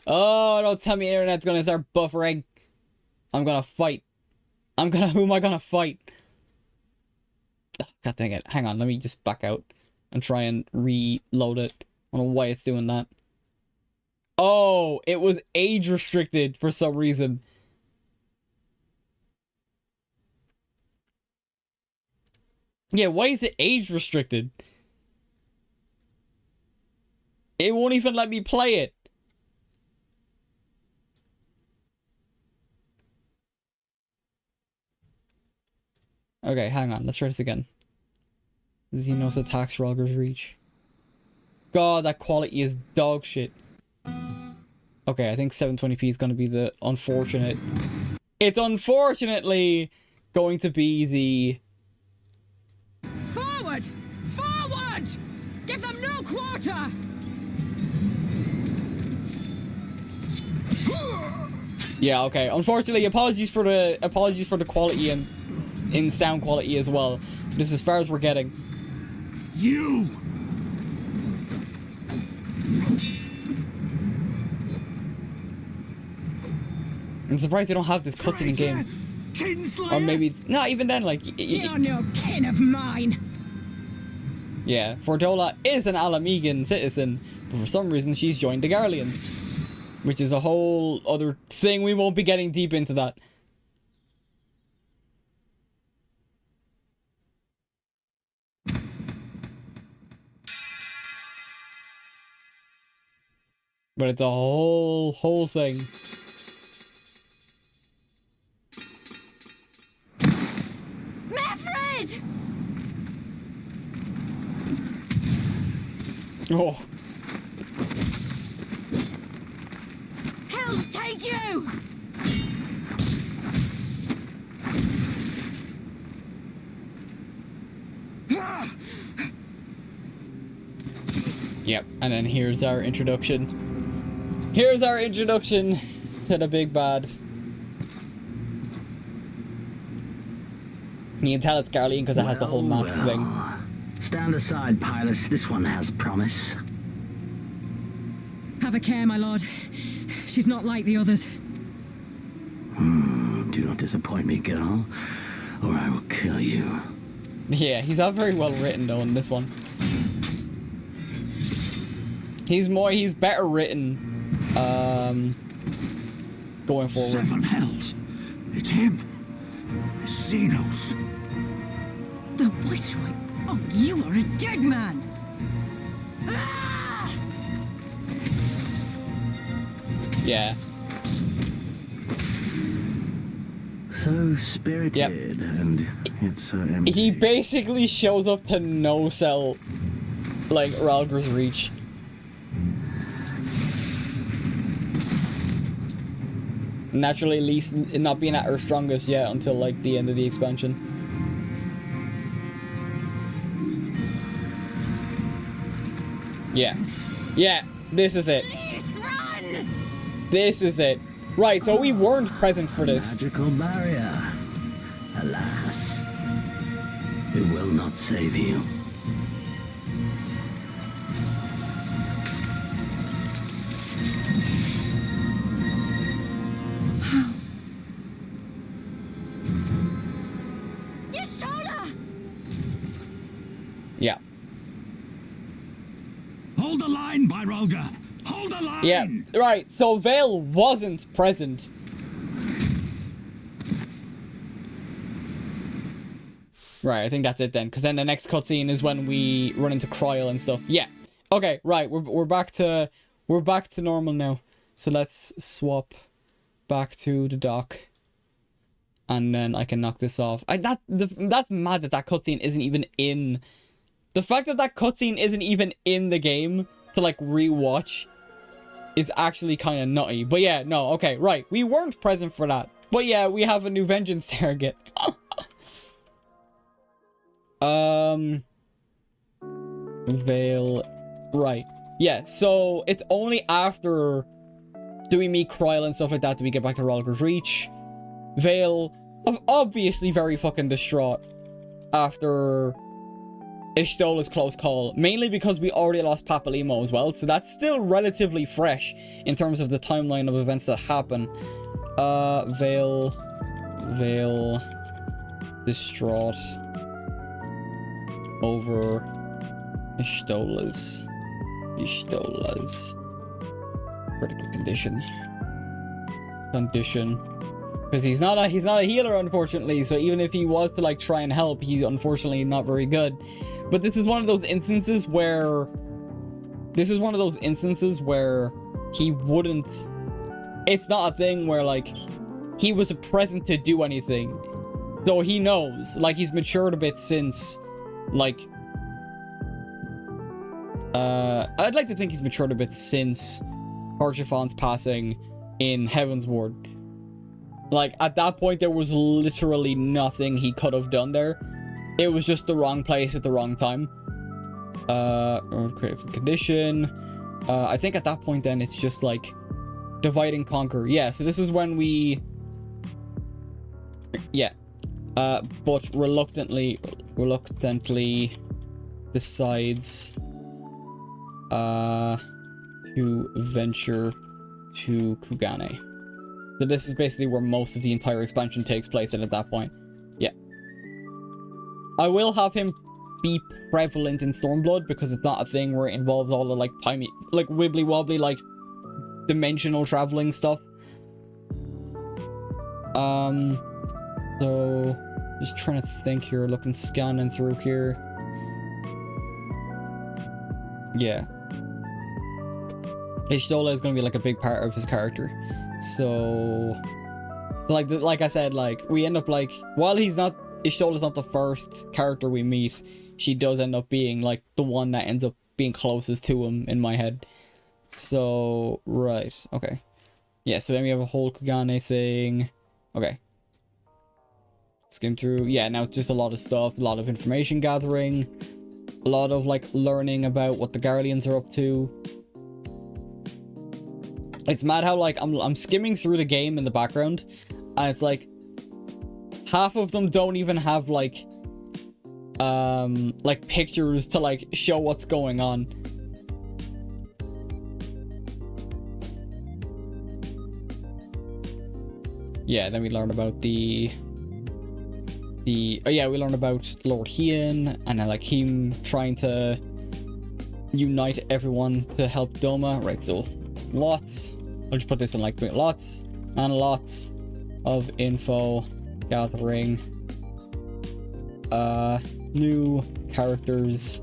Speaker 1: Oh, don't tell me the internet's gonna start buffering. I'm gonna fight. Who am I gonna fight? Oh, God dang it. Hang on, let me just back out and try and reload it. I don't know why it's doing that. Oh, it was age restricted for some reason. Yeah, why is it age restricted? It won't even let me play it. Okay, hang on. Let's try this again. Xenos attacks Rogger's Reach. God, that quality is dog shit. Okay, I think 720p is going to be the unfortunate. It's unfortunately going to be the...
Speaker 8: Forward! Forward! Give them no quarter!
Speaker 1: Yeah, okay. Unfortunately, apologies for the quality and in sound quality as well. This is as far as we're getting.
Speaker 9: You!
Speaker 1: I'm surprised they don't have this cutscene in game. Or maybe it's not even then. Like,
Speaker 8: You're no kin of mine.
Speaker 1: Yeah, Fordola is an Alamegan citizen, but for some reason she's joined the Garleans, which is a whole other thing. We won't be getting deep into that. But it's a whole thing.
Speaker 8: Meffred!
Speaker 1: Oh.
Speaker 8: Hell take you!
Speaker 1: Yep, and then here's our introduction. Here's our introduction to the big bad. You can tell it's Garlean because it has the whole mask thing.
Speaker 10: Stand aside, Pilus. This one has promise.
Speaker 8: Have a care, my lord. She's not like the others.
Speaker 10: Do not disappoint me, girl, or I will kill you.
Speaker 1: Yeah, he's not very well written though in this one. He's better written going forward.
Speaker 9: Seven hells. It's him. It's Xenos.
Speaker 8: The Viceroy. Oh, you are a dead man. Ah!
Speaker 1: Yeah.
Speaker 10: So spirited and yet so empty.
Speaker 1: He basically shows up to no-sell, like, Ralger's Reach. Naturally, at least not being at her strongest yet until, like, the end of the expansion. Yeah. Yeah, this is it. This is it. Right, so we weren't present for this.
Speaker 10: Magical barrier. Alas, it will not save you.
Speaker 8: Your shoulder!
Speaker 1: Yeah.
Speaker 9: Hold the line, Byrolga. Hold the line.
Speaker 1: Yeah, right. So Vale wasn't present. Right, I think that's it then, because then the next cutscene is when we run into Kryl and stuff. Yeah. Okay, right. We're back to normal now. So let's swap back to the dock, and then I can knock this off. That's mad that cutscene isn't even in. The fact that cutscene isn't even in the game to like rewatch is actually kind of nutty. But yeah, no, okay, right. We weren't present for that. But yeah, we have a new vengeance target. Vale. Right. Yeah, so it's only after do we meet Kryl and stuff like that do we get back to Ralger's Reach. Vale, obviously very fucking distraught after Ishtola's close call, mainly because we already lost Papalimo as well, so that's still relatively fresh in terms of the timeline of events that happen. Vale, distraught over Ishtola's critical condition. Because he's not a healer, unfortunately. So even if he was to like try and help, he's unfortunately not very good. But this is one of those instances where he wouldn't. It's not a thing where like he was present to do anything. So he knows, like he's matured a bit since, like, I'd like to think he's matured a bit since Harshafon's passing in Heaven's Ward. Like, at that point, there was literally nothing he could have done there. It was just the wrong place at the wrong time. Critical condition. I think at that point then, it's just like, divide and conquer. Yeah, so this is when we... Yeah. But reluctantly decides to venture to Kugane. So this is basically where most of the entire expansion takes place at that point. Yeah. I will have him be prevalent in Stormblood because it's not a thing where it involves all the like tiny, like wibbly wobbly, like dimensional traveling stuff. So just trying to think here, scanning through here. Yeah. Ishtola is going to be like a big part of his character. So like I said, like we end up like, while Ishtola's not the first character we meet, she does end up being like the one that ends up being closest to him in my head. So, right, okay. Yeah, so then we have a whole Kugane thing. Okay. Skim through. Yeah, now it's just a lot of stuff, a lot of information gathering, a lot of like learning about what the Guardians are up to. It's mad how like I'm skimming through the game in the background, and it's like half of them don't even have like pictures to like show what's going on. Yeah, then we learn about we learn about Lord Hien, and then like him trying to unite everyone to help Doma. Right, so lots, I'll just put this in like lots and lots of info gathering, new characters,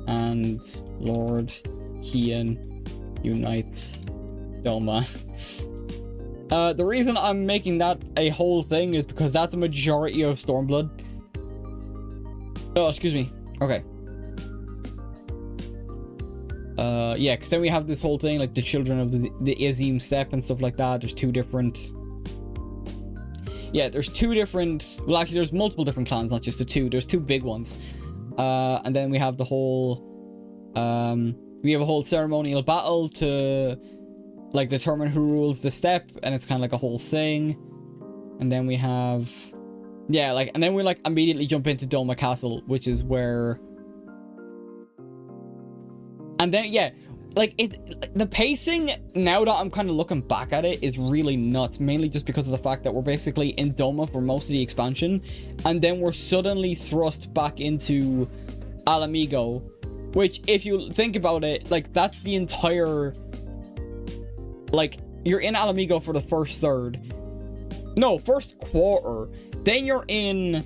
Speaker 1: and Lord Hien unites Doma. The reason I'm making that a whole thing is because that's a majority of Stormblood. Oh, excuse me. Okay. Yeah, because then we have this whole thing, like the children of the Izim Step and stuff like that. There's two different... Yeah, there's two different... Well, actually, there's multiple different clans, not just the two. There's two big ones. And then we have the whole... we have a whole ceremonial battle to... like determine who rules the step, and it's kind of like a whole thing. And then we have, yeah, like, and then we like immediately jump into Doma Castle, which is where, and then yeah, like the pacing now that I'm kind of looking back at it is really nuts, mainly just because of the fact that we're basically in Doma for most of the expansion, and then we're suddenly thrust back into Alamigo, which if you think about it, like that's the entire... Like, you're in Alamigo for the first third. No, first quarter. Then you're in,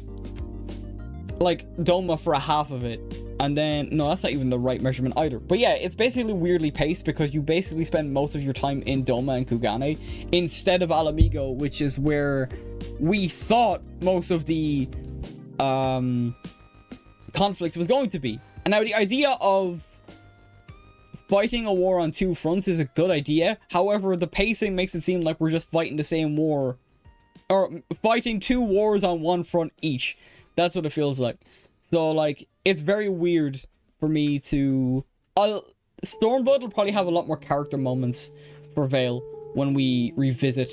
Speaker 1: like, Doma for a half of it. And then, no, that's not even the right measurement either. But yeah, it's basically weirdly paced because you basically spend most of your time in Doma and Kugane instead of Alamigo, which is where we thought most of the conflict was going to be. And now the idea of fighting a war on two fronts is a good idea. However, the pacing makes it seem like we're just fighting the same war. Or fighting two wars on one front each. That's what it feels like. So, like, it's very weird for me to... Stormblood will probably have a lot more character moments for Vale when we revisit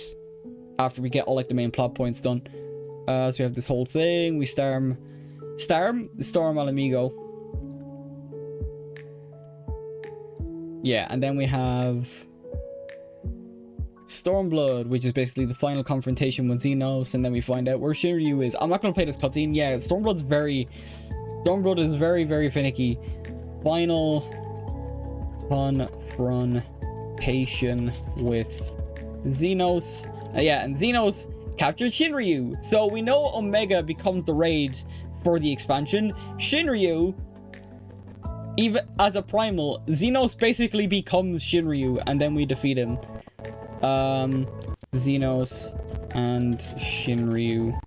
Speaker 1: after we get all, like, the main plot points done. So we have this whole thing. We storm Alamigo. Yeah, and then we have Stormblood, which is basically the final confrontation with Xenos, and then we find out where Shiryu is. I'm not going to play this cutscene. Yeah, Stormblood is very, very finicky. Final confrontation with Xenos. Yeah, and Xenos captured Shinryu. So we know Omega becomes the raid for the expansion. Shinryu, even as a primal, Xenos basically becomes Shinryu, and then we defeat him. Xenos and Shinryu.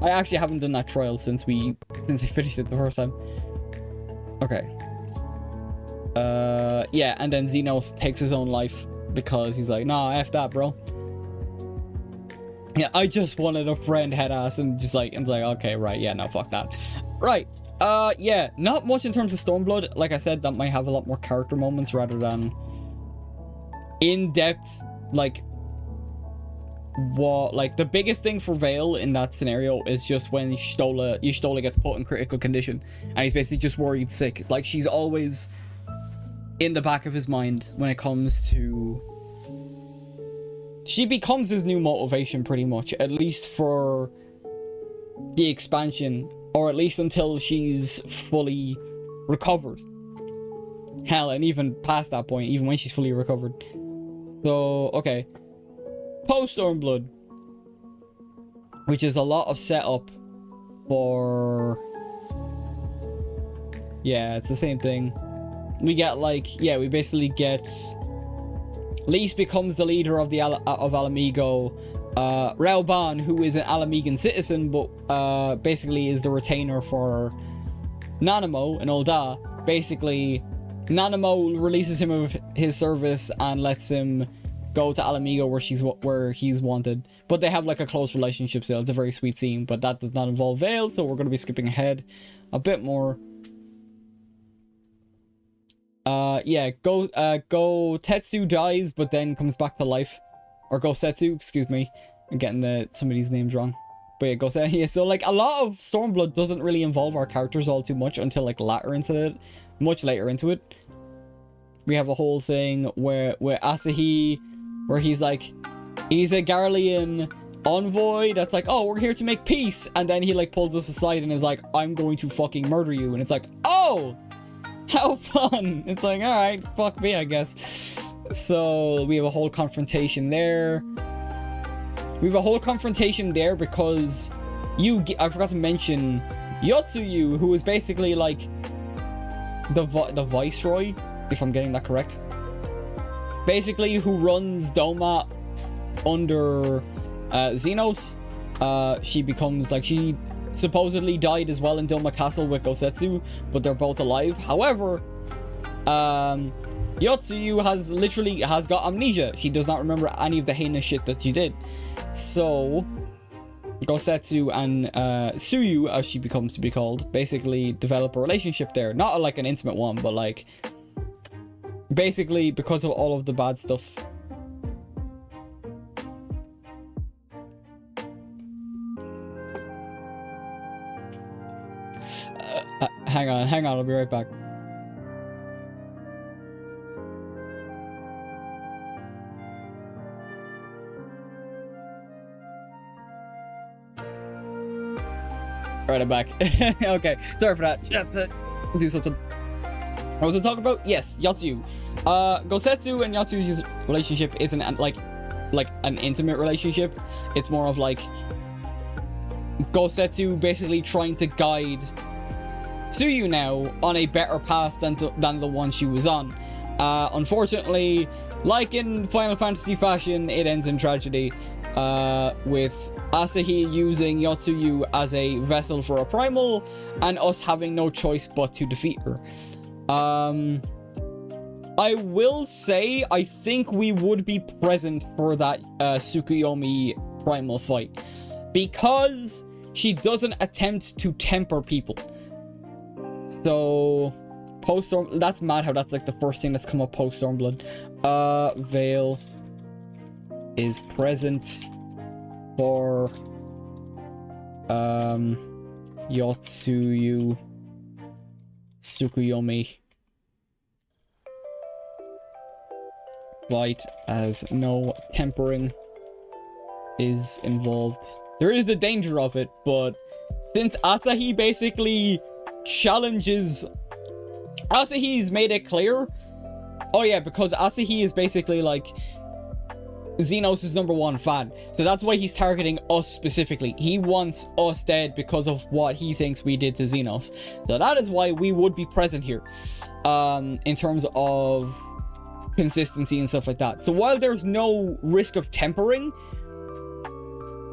Speaker 1: I actually haven't done that trial since I finished it the first time. Okay. Yeah, and then Xenos takes his own life because he's like, nah, F that, bro. Yeah, I just wanted a friend, head ass, and just like, and like, okay, right, yeah, no, fuck that. Right, yeah, not much in terms of Stormblood. Like I said, that might have a lot more character moments rather than in-depth, like, what, like, the biggest thing for Vale in that scenario is just when Y'shtola gets put in critical condition, and he's basically just worried sick. Like, she's always in the back of his mind when it comes to... She becomes his new motivation, pretty much, at least for the expansion, or at least until she's fully recovered. Hell, and even past that point, even when she's fully recovered. So, okay. Post Stormblood, which is a lot of setup for... Yeah, it's the same thing. We get, like, yeah, we basically get... Lise becomes the leader of the of Alamigo. Raoban, who is an Alamegan citizen, but basically is the retainer for Nanamo and Ul'dah. Basically, Nanamo releases him of his service and lets him go to Alamigo where he's wanted. But they have like a close relationship still. It's a very sweet scene, but that does not involve Vale, so we're going to be skipping ahead a bit more. Yeah, Go Tetsu dies, but then comes back to life. Or Gosetsu, excuse me. I'm getting some of these names wrong. But yeah, Gosetsu, yeah, so like a lot of Stormblood doesn't really involve our characters all too much until like much later into it. We have a whole thing where Asahi, where he's like, he's a Garlean envoy that's like, oh, we're here to make peace, and then he like pulls us aside and is like, I'm going to fucking murder you, and it's like, oh, how fun. It's like, all right, fuck me, I guess. So we have a whole confrontation there. Because I forgot to mention Yotsuyu, who is basically like the viceroy, if I'm getting that correct. Basically, who runs Doma under Xenos. She becomes like, she supposedly died as well in Doma Castle with Gosetsu, but they're both alive. However, Yotsuyu has got amnesia. She does not remember any of the heinous shit that she did. So Gosetsu and Suyu, as she becomes to be called, basically develop a relationship there. Not like an intimate one, but like basically because of all of the bad stuff. Hang on, I'll be right back. Alright, I'm back. Okay, sorry for that. Have to do something. What was I talking about? Yes, Yotsuyu. Gosetsu and Yotsuyu's relationship isn't like an intimate relationship. It's more of like Gosetsu basically trying to guide Suyu now on a better path than the one she was on. Unfortunately, like in Final Fantasy fashion, it ends in tragedy, with Asahi using Yotsuyu as a vessel for a primal, and us having no choice but to defeat her. I will say, I think we would be present for that Tsukuyomi primal fight, because she doesn't attempt to temper people. So, post-Storm, that's mad how that's like the first thing that's come up post-Stormblood. Vale is present for Yotsuyu Tsukuyomi fight, as no tempering is involved. There is the danger of it, but since Asahi basically challenges, Asahi's made it clear. Oh yeah, because Asahi is basically like, Xenos' #1 fan. So that's why he's targeting us specifically. He wants us dead because of what he thinks we did to Xenos. So that is why we would be present here. In terms of consistency and stuff like that. So while there's no risk of tempering,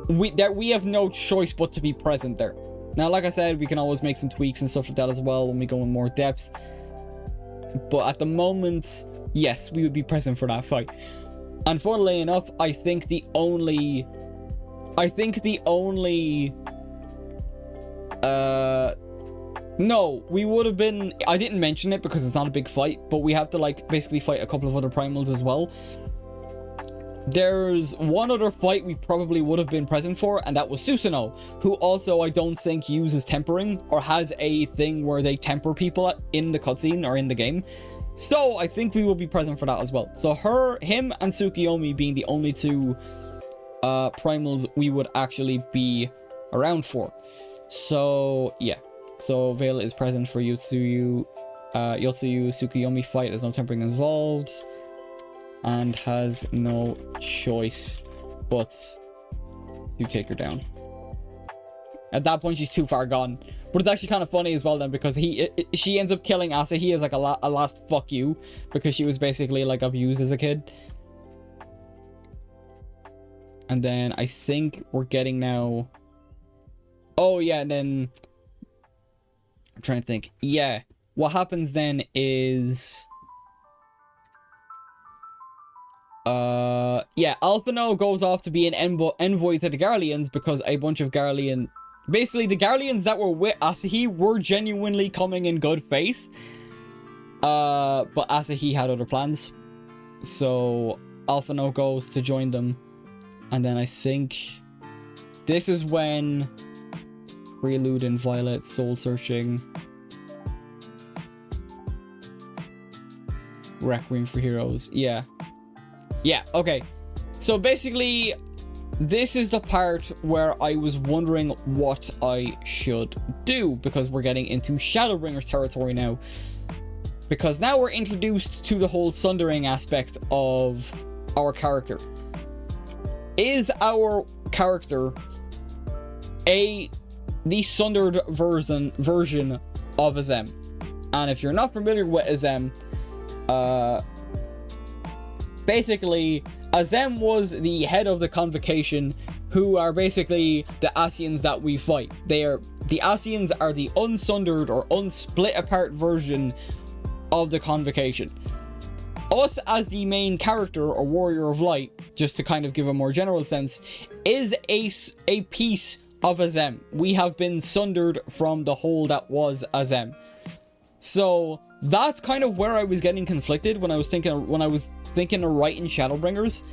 Speaker 1: we have no choice but to be present there. Now, like I said, we can always make some tweaks and stuff like that as well when we go in more depth. But at the moment, yes, we would be present for that fight. And funnily enough, I think the only no, we would have been, I didn't mention it because it's not a big fight, but we have to like basically fight a couple of other primals as well. There's one other fight we probably would have been present for, and that was Susanoo, who also I don't think uses tempering or has a thing where they temper people in the cutscene or in the game. So I think we will be present for that as well. So him and Tsukiyomi being the only two primals we would actually be around for. So yeah. So Vale is present for Yotsuyu Tsukiyomi fight. There's no tempering involved. And has no choice but to take her down. At that point, she's too far gone. But it's actually kind of funny as well then, because she ends up killing Asahi as like a last fuck you, because she was basically like abused as a kid. And then I think we're getting now... Oh yeah, and then... I'm trying to think. Yeah, what happens then is... yeah, Alphino goes off to be an envoy to the Garleans because a bunch of Garlean... Basically, the Garleans that were with Asahi were genuinely coming in good faith. But Asahi had other plans. So, Alphino goes to join them. And then I think... This is when... Prelude and Violet soul searching. Requiem for Heroes. Yeah. Yeah, okay. So basically, this is the part where I was wondering what I should do, because we're getting into Shadowbringers territory now. Because now we're introduced to the whole sundering aspect of our character. Is our character the sundered version of Azem? And if you're not familiar with Azem, basically, Azem was the head of the Convocation, who are basically the Asians that we fight. The Asians are the unsundered or unsplit apart version of the Convocation. Us as the main character or Warrior of Light, just to kind of give a more general sense, is a piece of Azem. We have been sundered from the whole that was Azem. So that's kind of where I was getting conflicted when I was thinking of writing Shadowbringers.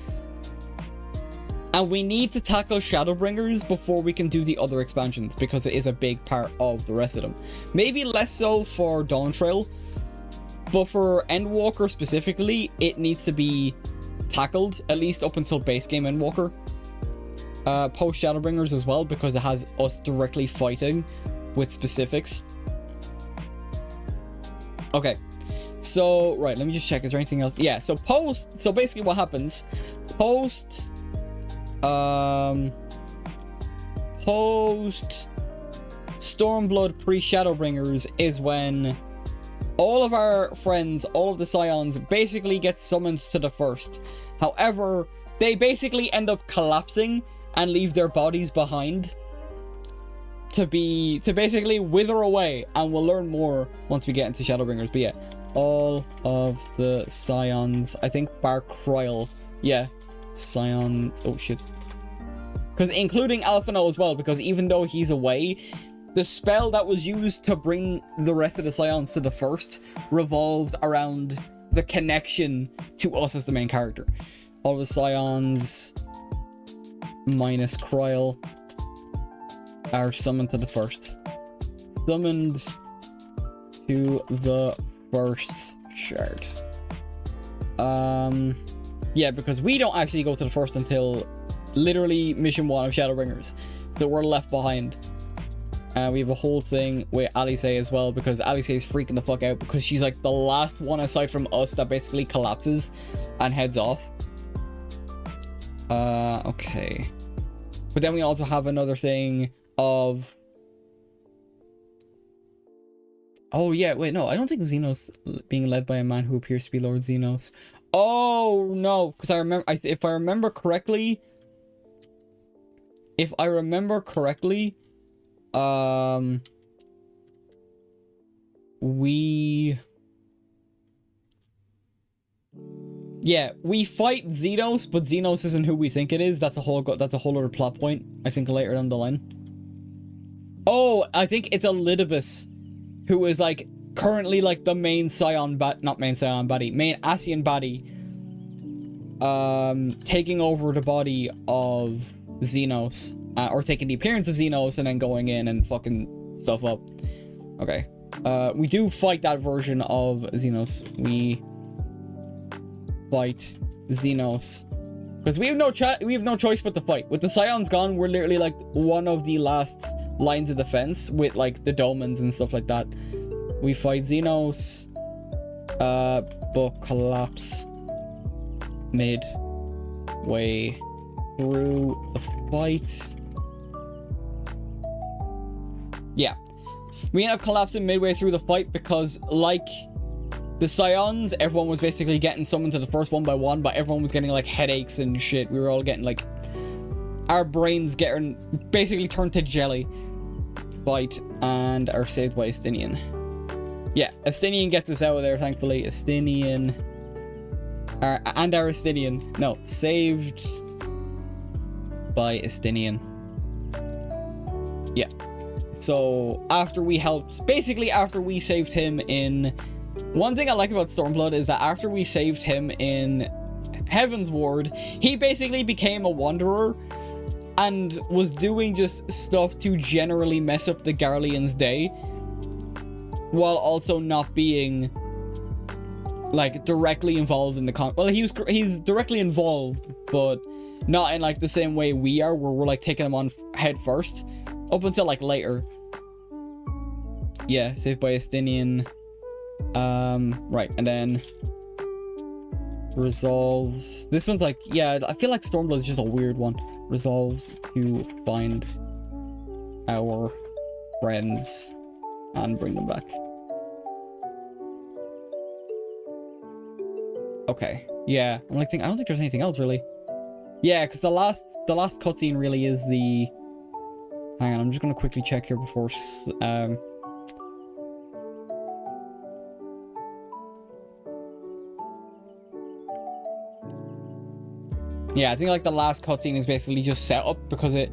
Speaker 1: And we need to tackle Shadowbringers before we can do the other expansions, because it is a big part of the rest of them. Maybe less so for Dawntrail, but for Endwalker specifically, it needs to be tackled, at least up until base game Endwalker. Post Shadowbringers as well, because it has us directly fighting with specifics. Okay, so, right, let me just check, is there anything else? Yeah, so basically what happens, post Stormblood pre-Shadowbringers is when all of our friends, all of the Scions, basically get summoned to the first. However, they basically end up collapsing and leave their bodies behind to basically wither away, and we'll learn more once we get into Shadowbringers. But yeah, all of the Scions, I think bar Kryl, yeah, Scions, oh shit, because including Alphino as well, because even though he's away, the spell that was used to bring the rest of the Scions to the first revolved around the connection to us as the main character. All of the Scions minus Kryl are summoned to the first. Summoned to the first shard. Yeah, because we don't actually go to the first until literally mission 1 of Shadowbringers. So we're left behind. We have a whole thing with Alice as well, because Alice is freaking the fuck out because she's like the last one aside from us that basically collapses and heads off. Okay. But then we also have another thing of... Oh, yeah, wait, no, I don't think Xenos being led by a man who appears to be Lord Xenos. Oh, no, because I remember, if I remember correctly, yeah, we fight Xenos, but Xenos isn't who we think it is. That's a whole other plot point, I think, later down the line. Oh, I think it's Elidibus, who is, like, currently, like, the main Scion not main Scion baddie, main Ascian baddie, taking over the body of Xenos, or taking the appearance of Xenos and then going in and fucking stuff up. Okay. We do fight that version of Xenos. We fight Xenos. Because we have no choice but to fight. With the Scions gone, we're literally, like, one of the last lines of defense with, like, the Domans and stuff like that. We fight Xenos. Book collapse. Midway through the fight. Yeah. We end up collapsing midway through the fight because, like the Scions, everyone was basically getting summoned to the first one by one, but everyone was getting, like, headaches and shit. We were all getting, like, our brains getting basically turned to jelly. Fight and are saved by Estinian. Yeah, Estinian gets us out of there, thankfully. Estinian. And our Estinian. No, saved by Estinian. Yeah. So, after we saved him in... One thing I like about Stormblood is that after we saved him in Heaven's Ward, he basically became a wanderer and was doing just stuff to generally mess up the Garlean's day, while also not being, like, directly involved in the well, he's directly involved, but not in, like, the same way we are, where we're, like, taking him on head first, up until, like, later. Yeah, saved by Estinian. Right, and then resolves. This one's like, yeah, I feel like Stormblood is just a weird one. Resolves to find our friends and bring them back. Okay, yeah, I'm like thinking, I don't think there's anything else really. Yeah, because the last cutscene really is the... Hang on, I'm just gonna quickly check here before yeah, I think, like, the last cutscene is basically just set up because it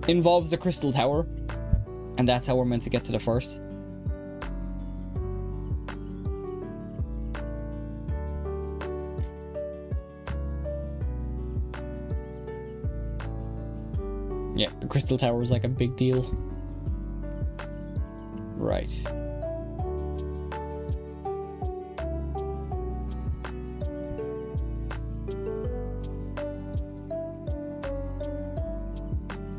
Speaker 1: involves the Crystal Tower. And that's how we're meant to get to the first. Yeah, the Crystal Tower is, like, a big deal. Right.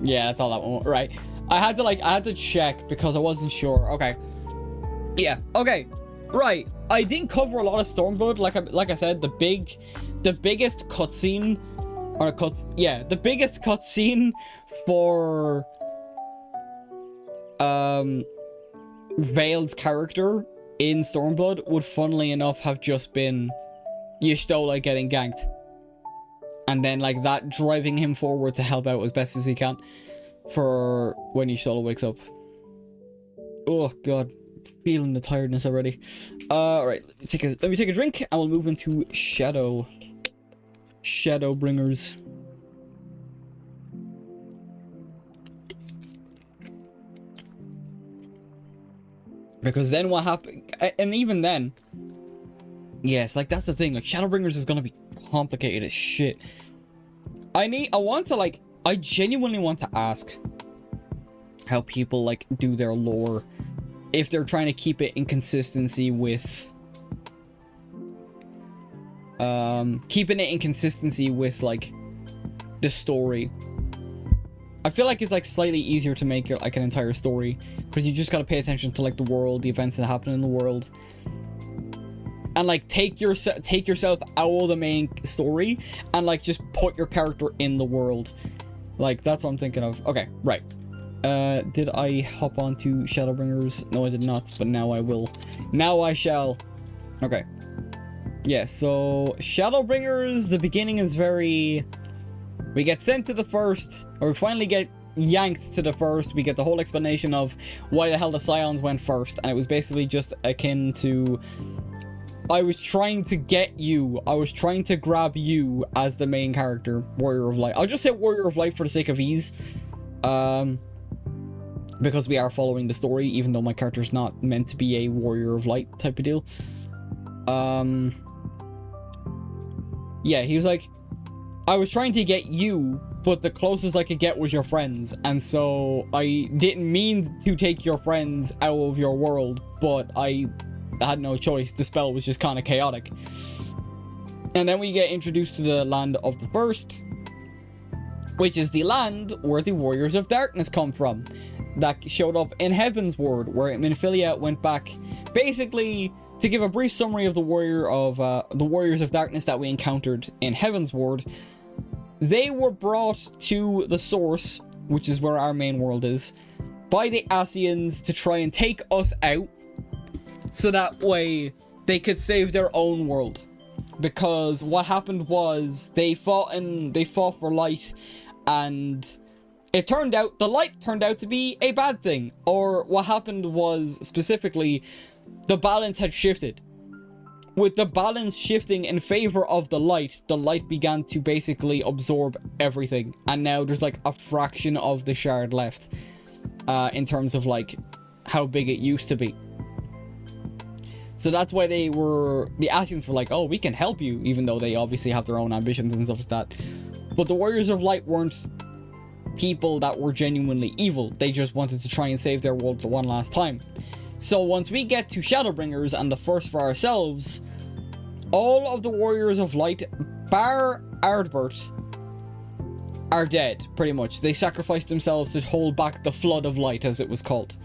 Speaker 1: Yeah, that's all that one. Right. I had to check because I wasn't sure. Okay. Yeah. Okay. Right. I didn't cover a lot of Stormblood. Like I said, the biggest cutscene, the biggest cutscene for Vale's character in Stormblood would, funnily enough, have just been Y'shtola getting ganked. And then, like, that driving him forward to help out as best as he can for when Y'shtola wakes up. Oh, God. Feeling the tiredness already. Alright. Let me take a drink, and we'll move into Shadowbringers. Because then what happened... And even then... Yes, like, that's the thing. Like, Shadowbringers is gonna be complicated as shit. I genuinely want to ask how people, like, do their lore, if they're trying to keep it in consistency with like the story. I feel like it's, like, slightly easier to make it like an entire story because you just gotta pay attention to, like, the world, the events that happen in the world. and like take yourself out of the main story and like just put your character in the world. Like, that's what I'm thinking of. Okay, right. Did I hop onto Shadowbringers? No, I did not, but now I will. Now I shall. Okay. Yeah, so Shadowbringers, the beginning is very... We get sent to the first, or we finally get yanked to the first. We get the whole explanation of why the hell the Scions went first, and it was basically just akin to... I was trying to get you. I was trying to grab you as the main character, Warrior of Light. I'll just say Warrior of Light for the sake of ease. Because we are following the story, even though my character's not meant to be a Warrior of Light type of deal. Yeah, he was like, I was trying to get you, but the closest I could get was your friends. And so I didn't mean to take your friends out of your world, but I had no choice. The spell was just kind of chaotic. And then we get introduced to the land of the first, which is the land where the Warriors of Darkness come from. That showed up in Heaven's Ward, where Minfilia went back, basically, to give a brief summary of the Warriors of Darkness that we encountered in Heaven's Ward. They were brought to the Source, which is where our main world is, by the Ascians to try and take us out, so that way they could save their own world. Because what happened was they fought for light, and it turned out the light turned out to be a bad thing. Or what happened was, specifically, the balance had shifted. With the balance shifting in favor of the light began to basically absorb everything. And now there's like a fraction of the shard left, in terms of like how big it used to be. So that's why the Ascians were like, oh, we can help you, even though they obviously have their own ambitions and stuff like that. But the Warriors of Light weren't people that were genuinely evil. They just wanted to try and save their world one last time. So once we get to Shadowbringers and the first for ourselves, all of the Warriors of Light, bar Ardbert, are dead, pretty much. They sacrificed themselves to hold back the Flood of Light, as it was called.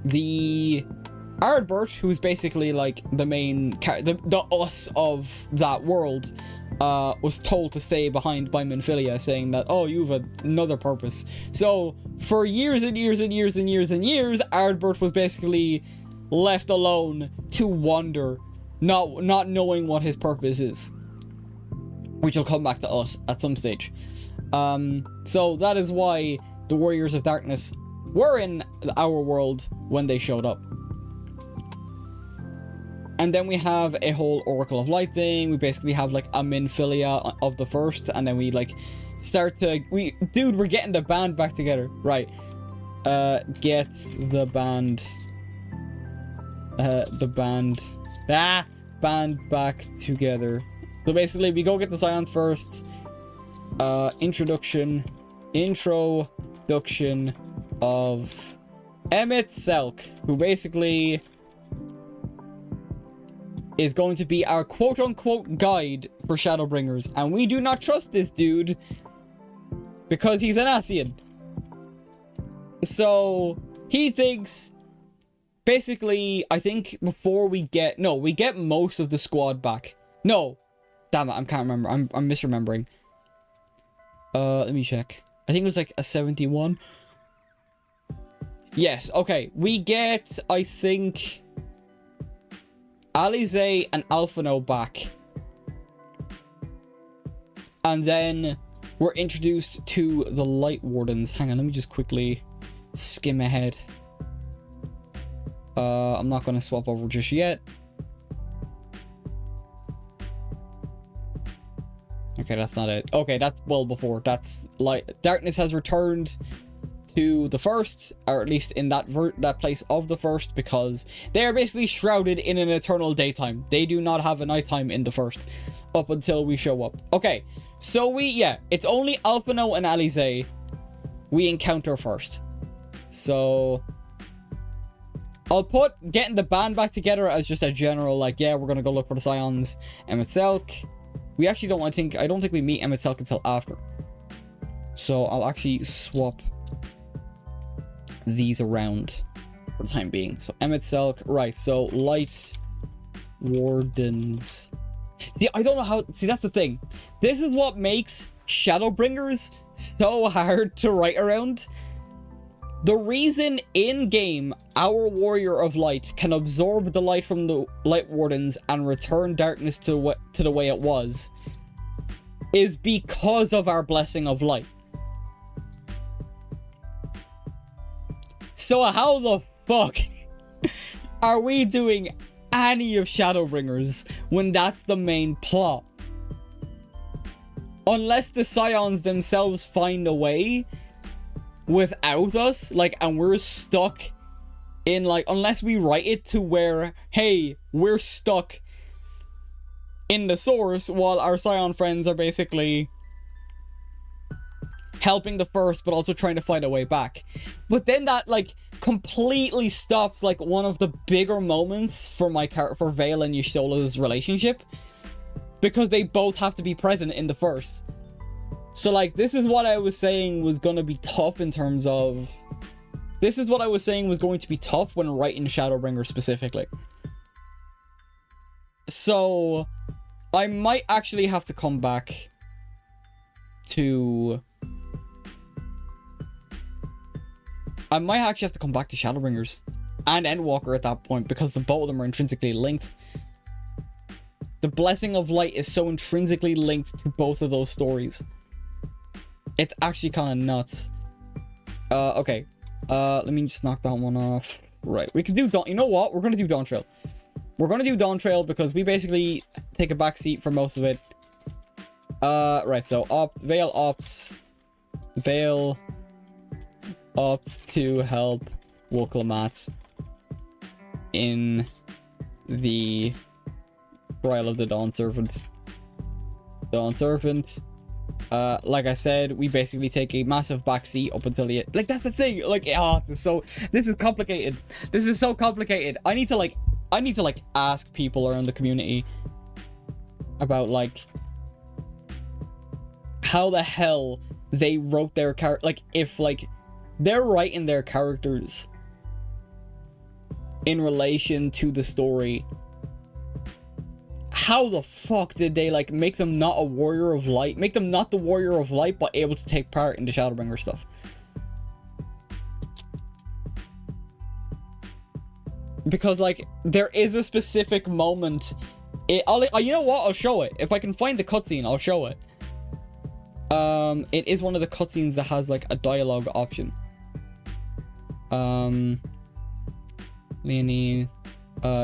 Speaker 1: The Ardbert, who's basically like the main the us of that world, was told to stay behind by Minfilia, saying that, oh, you have another purpose. So for years and years and years and years and years, Ardbert was basically left alone to wander, not knowing what his purpose is, which will come back to us at some stage. So that is why the Warriors of Darkness were in our world when they showed up. And then we have a whole Oracle of Light thing. We basically have like a Minfilia of the first, and then we like start to dude, we're getting the band back together, right? Get the band band back together. So basically we go get the Scions first. Introduction of Emmett Selk, who basically is going to be our quote-unquote guide for Shadowbringers, and we do not trust this dude because he's an Ascian. So he thinks, basically, I think before we get most of the squad back. No, damn it, I can't remember. I'm misremembering. Let me check. I think it was like a 71. Yes, okay. We get, I think, Alize and Alphino back. And then we're introduced to the Light Wardens. Hang on, let me just quickly skim ahead. I'm not going to swap over just yet. Okay, that's not it. Okay, that's well before. That's like darkness has returned to the first, or at least in that place of the first, because they are basically shrouded in an eternal daytime. They do not have a nighttime in the first up until we show up. Okay, so it's only Alphino and Alize we encounter first. So I'll put getting the band back together as just a general, like, yeah, we're gonna go look for the Scions. Emmett Selk. We actually don't, I don't think we meet Emmett Selk until after. So I'll actually swap these around for the time being. So Emmett Selk, right? So Light Wardens. See, I don't know how. See, that's the thing. This is what makes Shadowbringers so hard to write around. The reason in-game our Warrior of Light can absorb the light from the Light Wardens and return darkness to the way it was is because of our Blessing of Light. So how the fuck are we doing any of Shadowbringers when that's the main plot? Unless the Scions themselves find a way without us, like, and we're stuck in, like, unless we write it to where, hey, we're stuck in the source while our Scion friends are basically helping the first but also trying to find a way back. But then that, like, completely stops, like, one of the bigger moments for for Vale and Y'shtola's relationship, because they both have to be present in the first. So, like, this is what I was saying was gonna be tough in terms of... This is what I was saying was going to be tough when writing Shadowbringer specifically. So, I might actually have to come back to... I might actually have to come back to Shadowbringers and Endwalker at that point, because the both of them are intrinsically linked. The Blessing of Light is so intrinsically linked to both of those stories. It's actually kind of nuts. Okay. Let me just knock that one off. Right, we can do Dawn... You know what? We're gonna do Dawn Trail. We're gonna do Dawn Trail because we basically take a back seat for most of it. Right, so Vale opts to help Wukalamat in the trial of the Dawn Servant. Like I said, we basically take a massive backseat up until the... Like, that's the thing. Like, this is complicated. This is so complicated. I need to ask people around the community about, like, how the hell they wrote their character. Like, if, like, they're writing their characters in relation to the story, how the fuck did they, like, make them not a Warrior of Light? Make them not the Warrior of Light, but able to take part in the Shadowbringer stuff? Because, like, there is a specific moment... you know what? I'll show it. If I can find the cutscene, I'll show it. It is one of the cutscenes that has, like, a dialogue option. Leonie...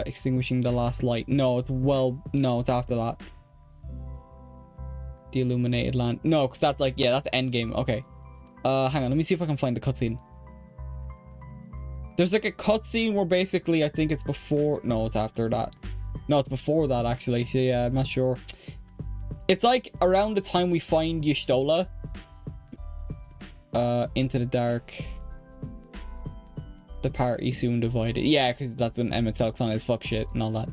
Speaker 1: extinguishing the last light. No, it's after that. The illuminated land. No, because that's like, yeah, that's end game. Okay. Hang on, let me see if I can find the cutscene. There's like a cutscene where basically, I think it's before... No, it's after that. No, it's before that, actually. So yeah, I'm not sure. It's like around the time we find Y'shtola. Into the dark. The party soon divided. Yeah, because that's when Emmett Selk's on his fuck shit and all that.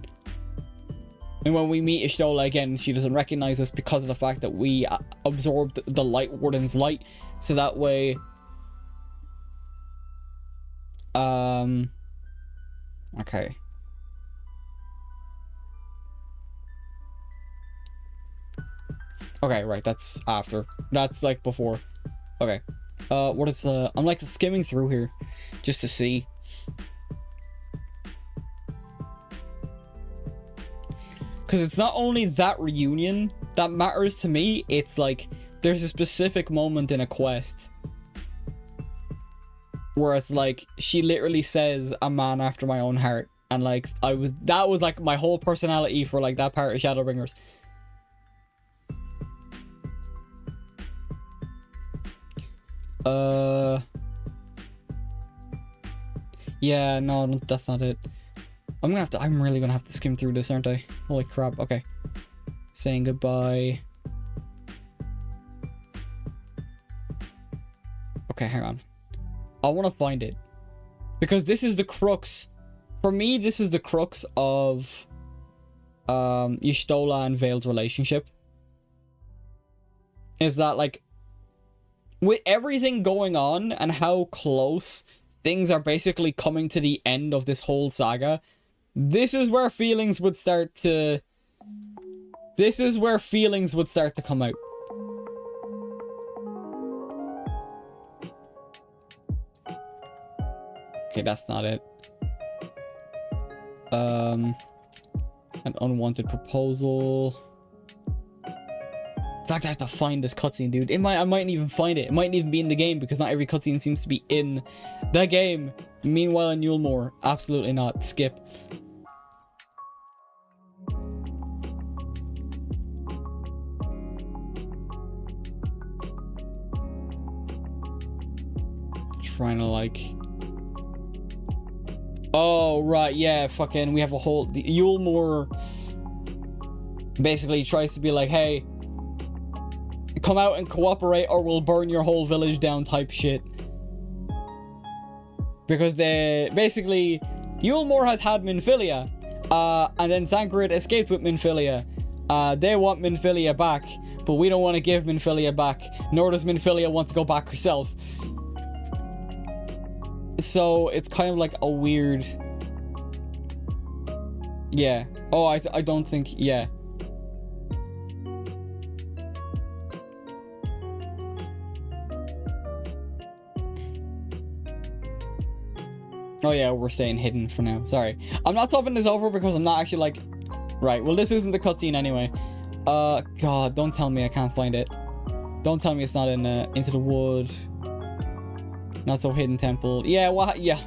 Speaker 1: And when we meet Y'shtola again, she doesn't recognize us because of the fact that we absorbed the Light Warden's light. So that way... Okay. Okay, right, that's after. That's like before. Okay. What is I'm like skimming through here just to see. Because it's not only that reunion that matters to me, it's like there's a specific moment in a quest where it's like she literally says a man after my own heart, and like that was like my whole personality for like that part of Shadowbringers. Yeah, no, that's not it. I'm really gonna have to skim through this, aren't I? Holy crap, okay. Saying goodbye. Okay, hang on. I want to find it. Because this is the crux. For me, this is the crux of Y'shtola and Vale's relationship. Is that, like, with everything going on and how close things are basically coming to the end of this whole saga, this is where feelings would start to... This is where feelings would start to come out. Okay, that's not it. An unwanted proposal. In fact, I have to find this cutscene, dude. I mightn't even find it. It mightn't even be in the game because not every cutscene seems to be in the game. Meanwhile, in Yulmore, absolutely not. Skip. Trying to like... Oh, right, yeah, fucking, we have a whole... The Yulmore basically tries to be like, hey, come out and cooperate or we'll burn your whole village down type shit. Because they... Basically, Yulmore has had Minfilia, and then Thancred escaped with Minfilia. They want Minfilia back, but we don't want to give Minfilia back, nor does Minfilia want to go back herself. So it's kind of like a weird... Yeah. Oh, I don't think... Yeah. Oh yeah, we're staying hidden for now. Sorry. I'm not stopping this over because I'm not actually like... Right, well this isn't the cutscene anyway. God, don't tell me I can't find it. Don't tell me it's not in Into the Wood. Not so hidden temple. Yeah, well, yeah.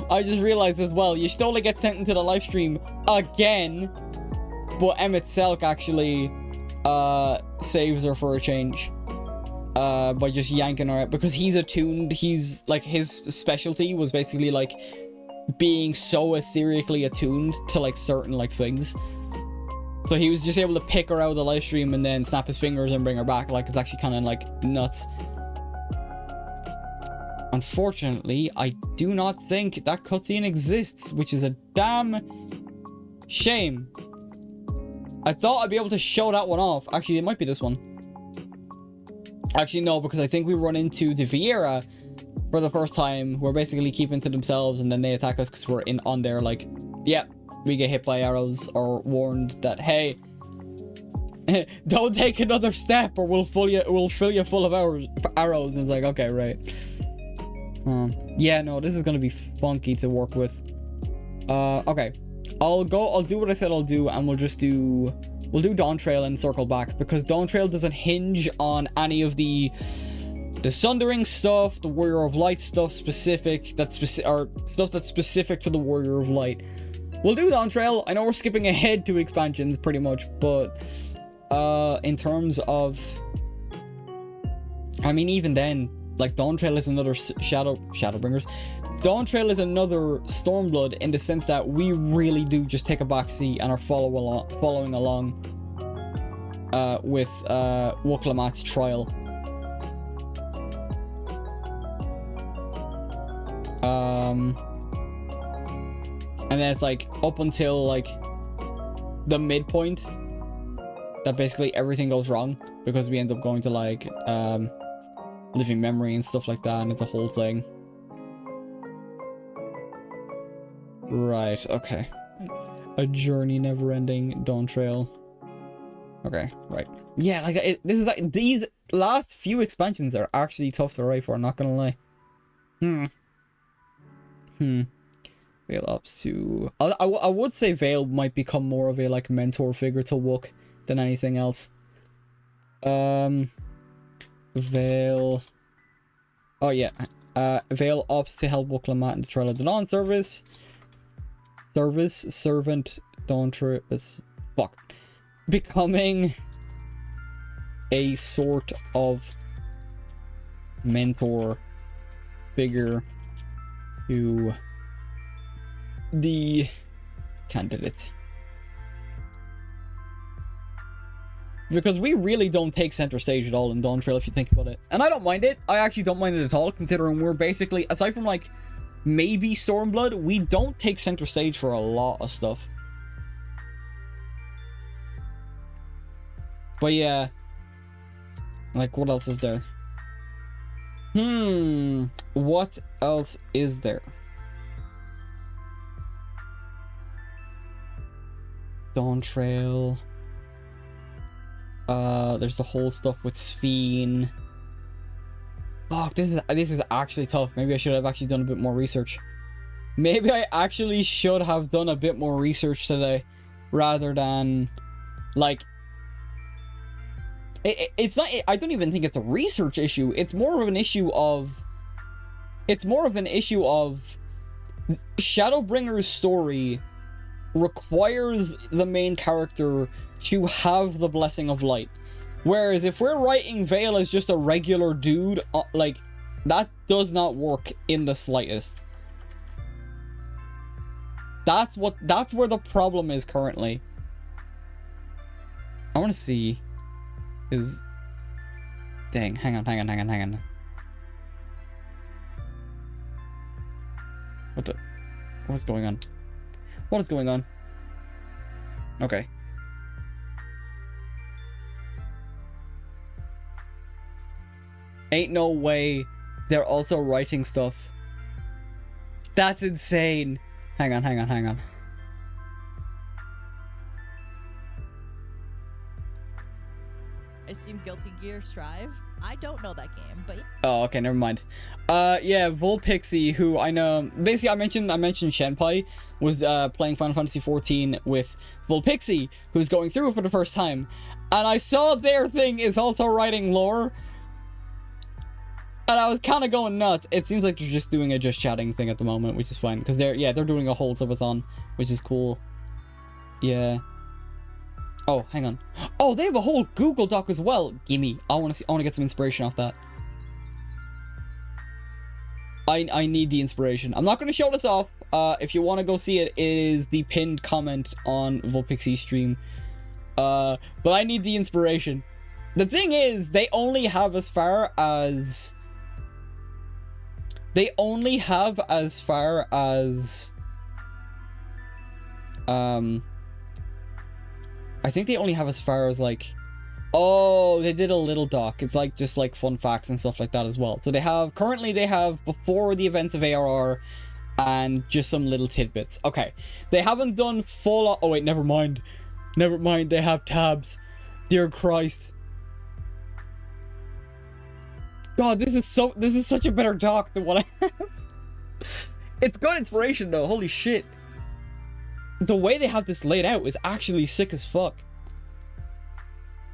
Speaker 1: I just realized as well, you still get sent into the live stream again, but Emmett Selk actually saves her for a change by just yanking her out because he's attuned. He's like, his specialty was basically like being so etherically attuned to like certain like things. So he was just able to pick her out of the live stream and then snap his fingers and bring her back. Like, it's actually kind of like nuts. Unfortunately, I do not think that cutscene exists, which is a damn shame. I thought I'd be able to show that one off. Actually, it might be this one. Actually, no, because I think we run into the Vieira for the first time, who are basically keeping to themselves, and then they attack us because we're in on there. Like, yeah, we get hit by arrows or warned that, hey, don't take another step or we'll fill you full of arrows. And it's like, okay, right. Yeah, no, this is gonna be funky to work with. Okay. I'll do what I said I'll do, and we'll do Dawn Trail and circle back, because Dawn Trail doesn't hinge on any of the Sundering stuff, the Warrior of Light stuff stuff that's specific to the Warrior of Light. We'll do Dawn Trail. I know we're skipping ahead to expansions pretty much, but in terms of, I mean, even then, like, Dawn Trail is another Shadowbringers. Dawn Trail is another Stormblood in the sense that we really do just take a backseat and are following along with Wukalamat's trial. And then it's like up until like the midpoint that basically everything goes wrong, because we end up going to like living memory and stuff like that, and it's a whole thing. Right, okay. A journey never ending, Dawn Trail. Okay, right. Yeah, like this is like, these last few expansions are actually tough to write for, I'm not gonna lie. Veil ups to... I would say Veil might become more of a like mentor figure to Wook than anything else. Veil... Oh yeah. Veil ops to help Wukalamat in the Trial of the Dawn service. Servant Dawn Travis. Fuck. Becoming a sort of mentor figure to the candidate. Because we really don't take center stage at all in Dawn Trail, if you think about it. And I don't mind it. I actually don't mind it at all, considering we're basically, aside from like maybe Stormblood, we don't take center stage for a lot of stuff. But yeah. Like, what else is there? What else is there? Dawn Trail. There's the whole stuff with Sphene. Fuck, this is actually tough. Maybe I should have actually done a bit more research. Maybe I actually should have done a bit more research today, rather than, like, it's not. I don't even think it's a research issue. It's more of an issue of. Shadowbringer's story requires the main character to have the Blessing of Light. Whereas if we're writing Vale as just a regular dude, like, that does not work in the slightest. That's where the problem is currently. I want to see is... Dang, hang on. What's going on? What is going on? Okay. Ain't no way they're also writing stuff. That's insane. Hang on.
Speaker 11: I assume Guilty Gear Strive. I don't know that game, but
Speaker 1: oh, okay, never mind. Yeah, Volpixie, who I know, basically I mentioned Shenpai was playing Final Fantasy XIV with Volpixie, who's going through it for the first time, and I saw their thing is also writing lore, and I was kind of going nuts. It seems like they're just doing a just chatting thing at the moment, which is fine, because they're doing a whole subathon, which is cool. Yeah. Oh, hang on. Oh, they have a whole Google Doc as well. Gimme. I want to get some inspiration off that. I need the inspiration. I'm not going to show this off. If you want to go see it, it is the pinned comment on Volpixie's stream. But I need the inspiration. The thing is, they only have as far as... I think they only have as far as, like... Oh, they did a little doc. It's like just like fun facts and stuff like that as well. So they have... Currently they have before the events of ARR and just some little tidbits. Okay. They haven't done full... Oh wait, never mind. Never mind, they have tabs. Dear Christ. God, this is such a better doc than what I have. It's got inspiration though, holy shit. The way they have this laid out is actually sick as fuck.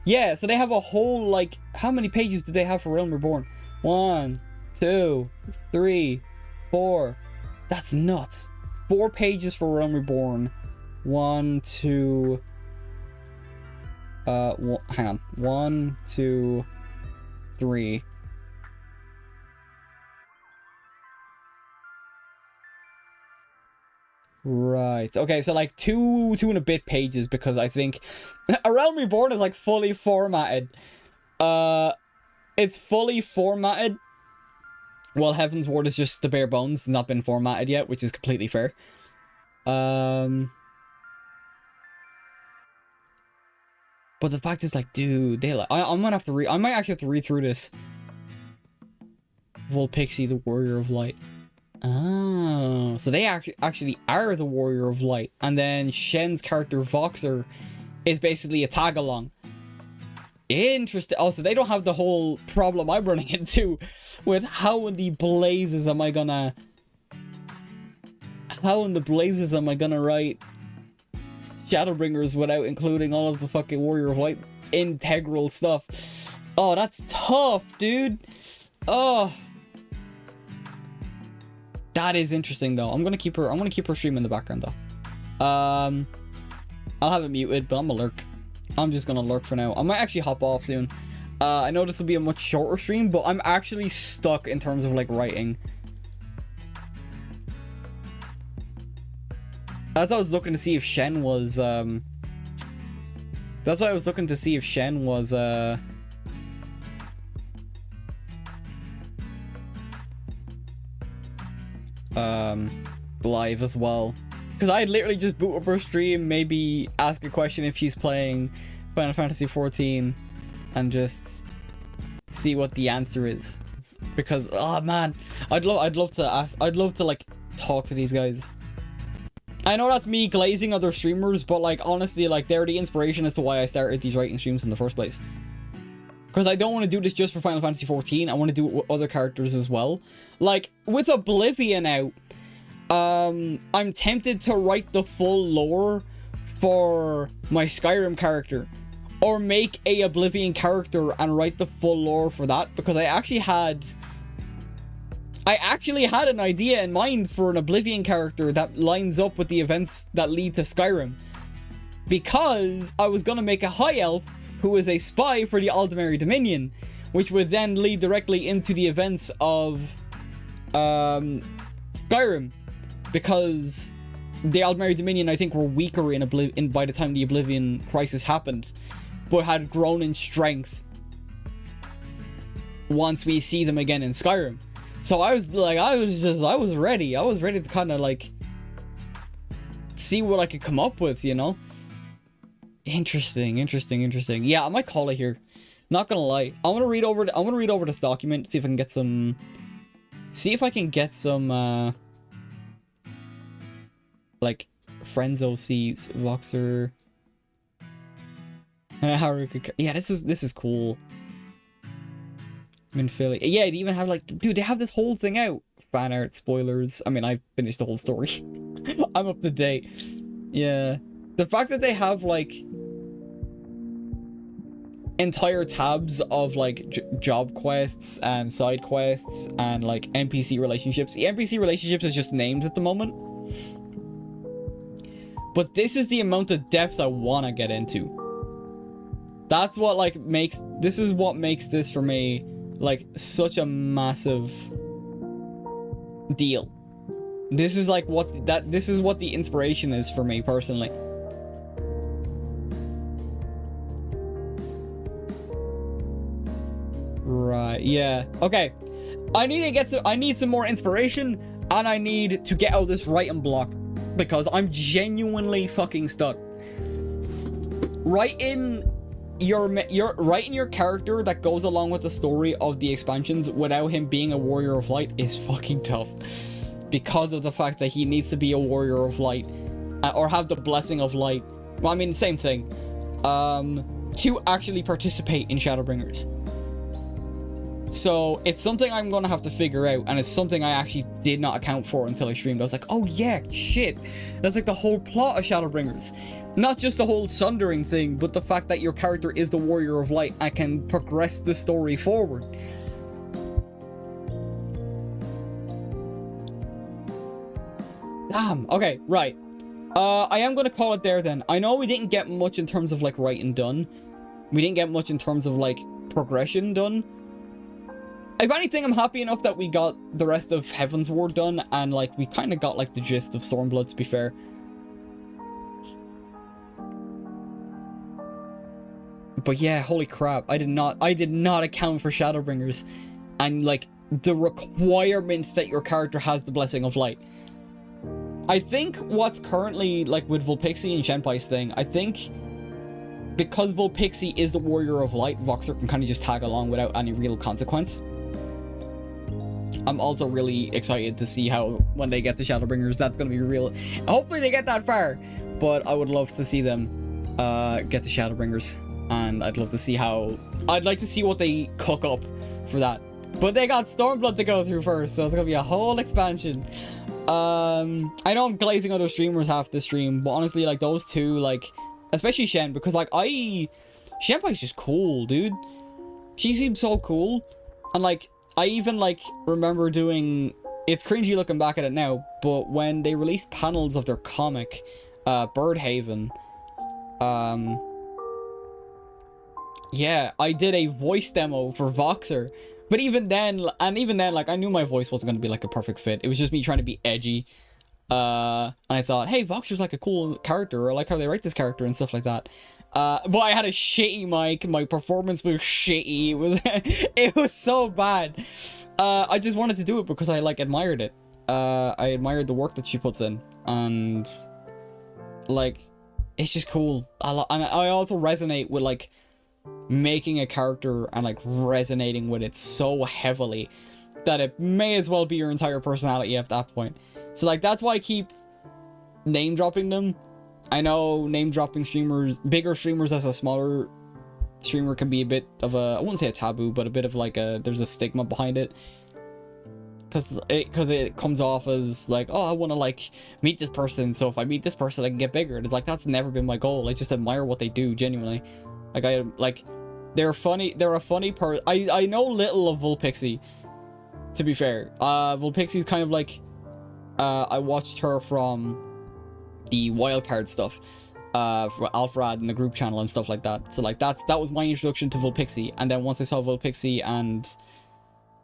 Speaker 1: Yeah, so they have a whole, like, how many pages do they have for Realm Reborn? 1, 2, 3, 4. That's nuts. 4 pages for Realm Reborn. 1, 2... hang on. 1, 2, 3... Right. Okay, so like two and a bit pages, because I think A Realm Reborn is like fully formatted. It's fully formatted. Well, Heaven's Ward is just the bare bones, not been formatted yet, which is completely fair. But the fact is, like, dude, they like I'm gonna have to I might actually have to read through this. Volpixie, the Warrior of Light. Oh, so they actually are the Warrior of Light, and then Shen's character Voxer is basically a tag-along. Interesting. Oh, so they don't have the whole problem I'm running into with how in the blazes am I gonna write Shadowbringers without including all of the fucking Warrior of Light integral stuff. Oh, that's tough, dude. Oh. That is interesting though. I'm gonna keep her stream in the background though. I'll have it muted, but I'm gonna lurk. I'm just gonna lurk for now. I might actually hop off soon. I know this will be a much shorter stream, but I'm actually stuck in terms of like writing. That's why I was looking to see if Shen was live as well, because I'd literally just boot up her stream, maybe ask a question if she's playing Final Fantasy XIV, and just see what the answer is. because oh man, I'd love to like talk to these guys. I know that's me glazing other streamers, but like honestly, like they're the inspiration as to why I started these writing streams in the first place. Because I don't want to do this just for Final Fantasy XIV. I want to do it with other characters as well. Like with Oblivion out, I'm tempted to write the full lore for my Skyrim character, or make a Oblivion character and write the full lore for that, because I actually had an idea in mind for an Oblivion character that lines up with the events that lead to Skyrim, because I was gonna make a high elf who is a spy for the Aldmeri Dominion, which would then lead directly into the events of Skyrim, because the Aldmeri Dominion, I think, were weaker by the time the Oblivion crisis happened, but had grown in strength once we see them again in Skyrim. So I was ready to kind of like see what I could come up with, you know? Interesting. Yeah, I might call it here. Not gonna lie. I want to read over this document, see if I can get some like friends OCs, Voxer, Haruka. Yeah, this is cool. I'm in Philly. Yeah, they even have like, dude, they have this whole thing out. Fan art, spoilers. I mean, I finished the whole story. I'm up to date. Yeah. The fact that they have like entire tabs of like job quests and side quests and like NPC relationships. The NPC relationships is just names at the moment. But this is the amount of depth I want to get into. That's what like this is what makes this for me like such a massive deal. This is like this is what the inspiration is for me personally. Right, yeah. Okay. I need some more inspiration, and I need to get out of this writing block, because I'm genuinely fucking stuck. Writing your character that goes along with the story of the expansions without him being a warrior of light is fucking tough, because of the fact that he needs to be a warrior of light, or have the blessing of light. Well, I mean, same thing. To actually participate in Shadowbringers. So it's something I'm gonna have to figure out, and it's something I actually did not account for until I streamed. I was like, oh yeah, shit, that's like the whole plot of Shadowbringers. Not just the whole sundering thing, but the fact that your character is the warrior of light and can progress the story forward. Damn. Okay, right. I am gonna call it there then. I know we didn't get much in terms of like writing done. We didn't get much in terms of like progression done. If anything, I'm happy enough that we got the rest of Heaven's Ward done, and like we kind of got like the gist of Stormblood, to be fair. But yeah, holy crap, I did not account for Shadowbringers and like the requirements that your character has the Blessing of Light. I think what's currently like with Vulpixie and Shenpai's thing, I think because Vulpixie is the Warrior of Light, Voxer can kind of just tag along without any real consequence. I'm also really excited to see how, when they get to Shadowbringers, that's going to be real. Hopefully they get that far, but I would love to see them get to Shadowbringers, and I'd like to see what they cook up for that. But they got Stormblood to go through first, so it's going to be a whole expansion. I know I'm glazing other streamers half the stream, but honestly, like, those two, like, especially Shen, because, like, Shenpai's just cool, dude. She seems so cool, and, like, I even, like, remember doing... It's cringy looking back at it now, but when they released panels of their comic, Birdhaven, yeah, I did a voice demo for Voxer. But even then, like, I knew my voice wasn't going to be, like, a perfect fit. It was just me trying to be edgy. And I thought, hey, Voxer's, like, a cool character. I like how they write this character and stuff like that. But I had a shitty mic. My performance was shitty. It was so bad. I just wanted to do it because I, like, admired it. I admired the work that she puts in. And, like, it's just cool. And I also resonate with, like, making a character and like resonating with it so heavily that it may as well be your entire personality at that point. So like that's why I keep name dropping them. I know name dropping streamers, bigger streamers as a smaller streamer can be a bit of a, I wouldn't say a taboo, but a bit of like a, there's a stigma behind it. Cause it comes off as like, oh, I want to like meet this person, so if I meet this person I can get bigger. And it's like, that's never been my goal. I just admire what they do, genuinely. Like they're funny, they're a funny person. I know little of Vulpixie, to be fair. Vulpixie's kind of like, I watched her from the wildcard stuff, for Alfred and the group channel and stuff like that. So like that was my introduction to Vulpixie. And then once I saw Vulpixie and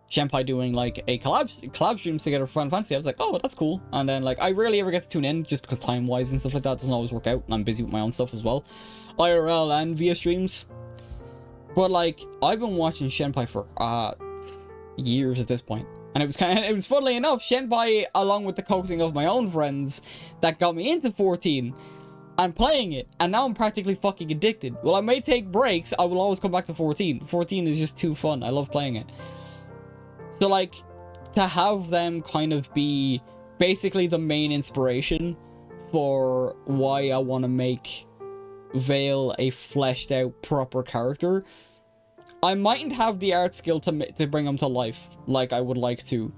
Speaker 1: Shenpai doing like a collab streams together for Final Fantasy, I was like, oh, that's cool. And then like I rarely ever get to tune in just because time wise and stuff like that doesn't always work out, and I'm busy with my own stuff as well, IRL and via streams. But like I've been watching Shenpai for years at this point, and it was funnily enough Shenpai, along with the coaxing of my own friends, that got me into 14 and playing it, and now I'm practically fucking addicted. Well, I may take breaks, I will always come back to 14. 14 is just too fun. I love playing it. So like, to have them kind of be basically the main inspiration for why I want to make Vale a fleshed out proper character, I mightn't have the art skill to bring him to life like I would like to.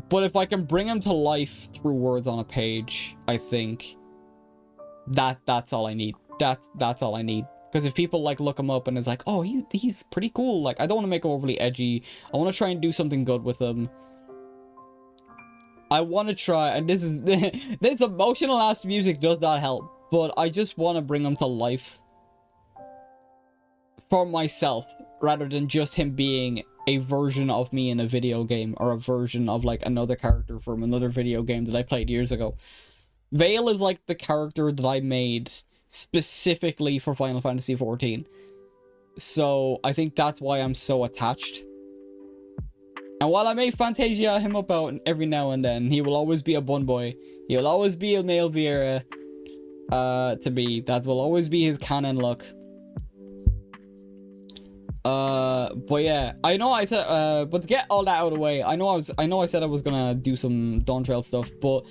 Speaker 1: But if I can bring him to life through words on a page, I think that's all I need. That's all I need. Because if people like look him up and it's like, oh, he's pretty cool. Like, I don't want to make him overly edgy. I want to try and do something good with him. I want to try, and this is this emotional ass music does not help, but I just want to bring him to life for myself, rather than just him being a version of me in a video game, or a version of like another character from another video game that I played years ago. Vale is like the character that I made specifically for Final Fantasy XIV. So I think that's why I'm so attached. And while I may Fantasia him up out every now and then, he will always be a bun boy. He'll always be a male Vieira to me. That will always be his canon look. But yeah, I know I said, but to get all that out of the way, I know I said I was gonna do some Dawn Trail stuff, but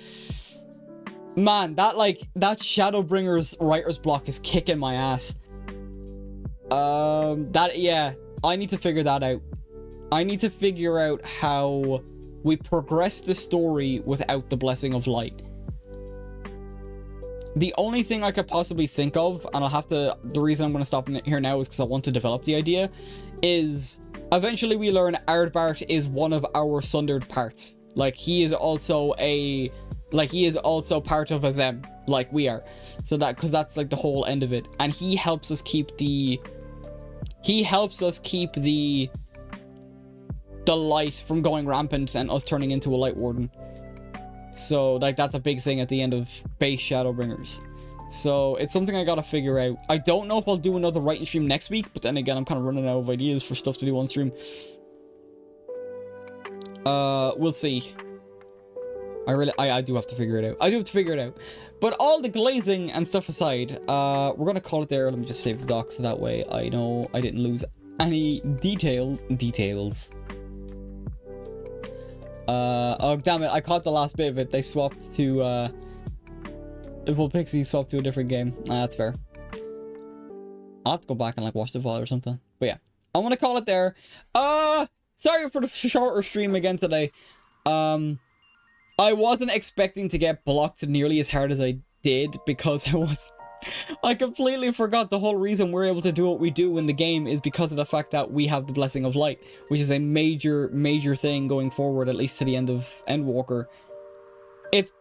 Speaker 1: man, that Shadowbringers writer's block is kicking my ass. Yeah, I need to figure that out. I need to figure out how we progress the story without the Blessing of Light. The only thing I could possibly think of, and I'll have to, the reason I'm going to stop here now is because I want to develop the idea, is eventually we learn Ardbart is one of our sundered parts. Like, he is also part of Azem, like we are. So that, because that's like the whole end of it. And he helps us keep the light from going rampant and us turning into a light warden. So like that's a big thing at the end of base Shadowbringers. So it's something I gotta figure out. I don't know if I'll do another writing stream next week, but then again I'm kind of running out of ideas for stuff to do on stream. We'll see. I do have to figure it out. But all the glazing and stuff aside, we're gonna call it there. Let me just save the doc so that way I know I didn't lose any details. Oh damn it, I caught the last bit of it. They swapped to Vulpixie swapped to a different game. That's fair. I'll have to go back and like watch the VOD or something. But yeah, I want to call it there. Sorry for the shorter stream again today. I wasn't expecting to get blocked nearly as hard as I did, because I completely forgot the whole reason we're able to do what we do in the game is because of the fact that we have the Blessing of Light, which is a major thing going forward, at least to the end of Endwalker.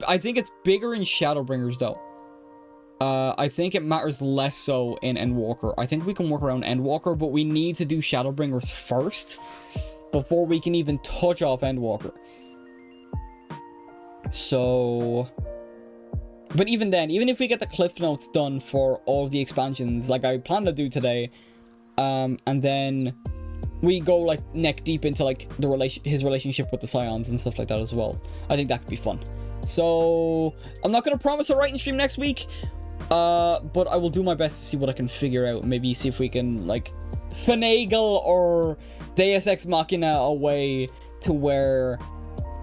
Speaker 1: I think it's bigger in Shadowbringers though. I think it matters less so in Endwalker. I think we can work around Endwalker, but we need to do Shadowbringers first before we can even touch off Endwalker. So, but even then, even if we get the cliff notes done for all of the expansions, like I plan to do today, and then we go like neck deep into like his relationship with the Scions and stuff like that as well. I think that could be fun. So I'm not gonna promise a writing stream next week, But I will do my best to see what I can figure out. Maybe see if we can, like, finagle or Deus Ex Machina a way to where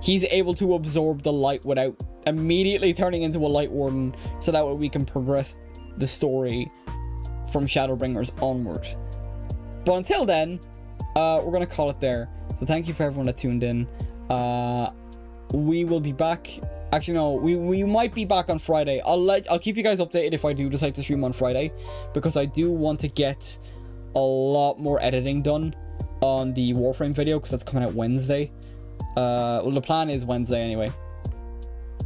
Speaker 1: he's able to absorb the light without immediately turning into a Light Warden, so that way we can progress the story from Shadowbringers onward. But until then, we're gonna call it there. So thank you for everyone that tuned in. We will be back. Actually, no, we might be back on Friday. I'll keep you guys updated if I do decide to stream on Friday, because I do want to get a lot more editing done on the Warframe video, because that's coming out Wednesday. Well, the plan is Wednesday anyway.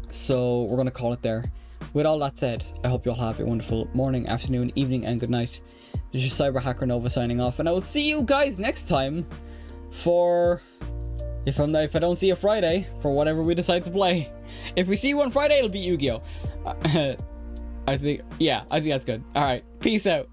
Speaker 1: So we're gonna call it there. With all that said, I hope you all have a wonderful morning, afternoon, evening, and good night. This is your Cyber Hacker Nova signing off, and I will see you guys next time for, if I don't see you Friday, for whatever we decide to play. If we see you on Friday, it'll be Yu-Gi-Oh! I think that's good. Alright, peace out.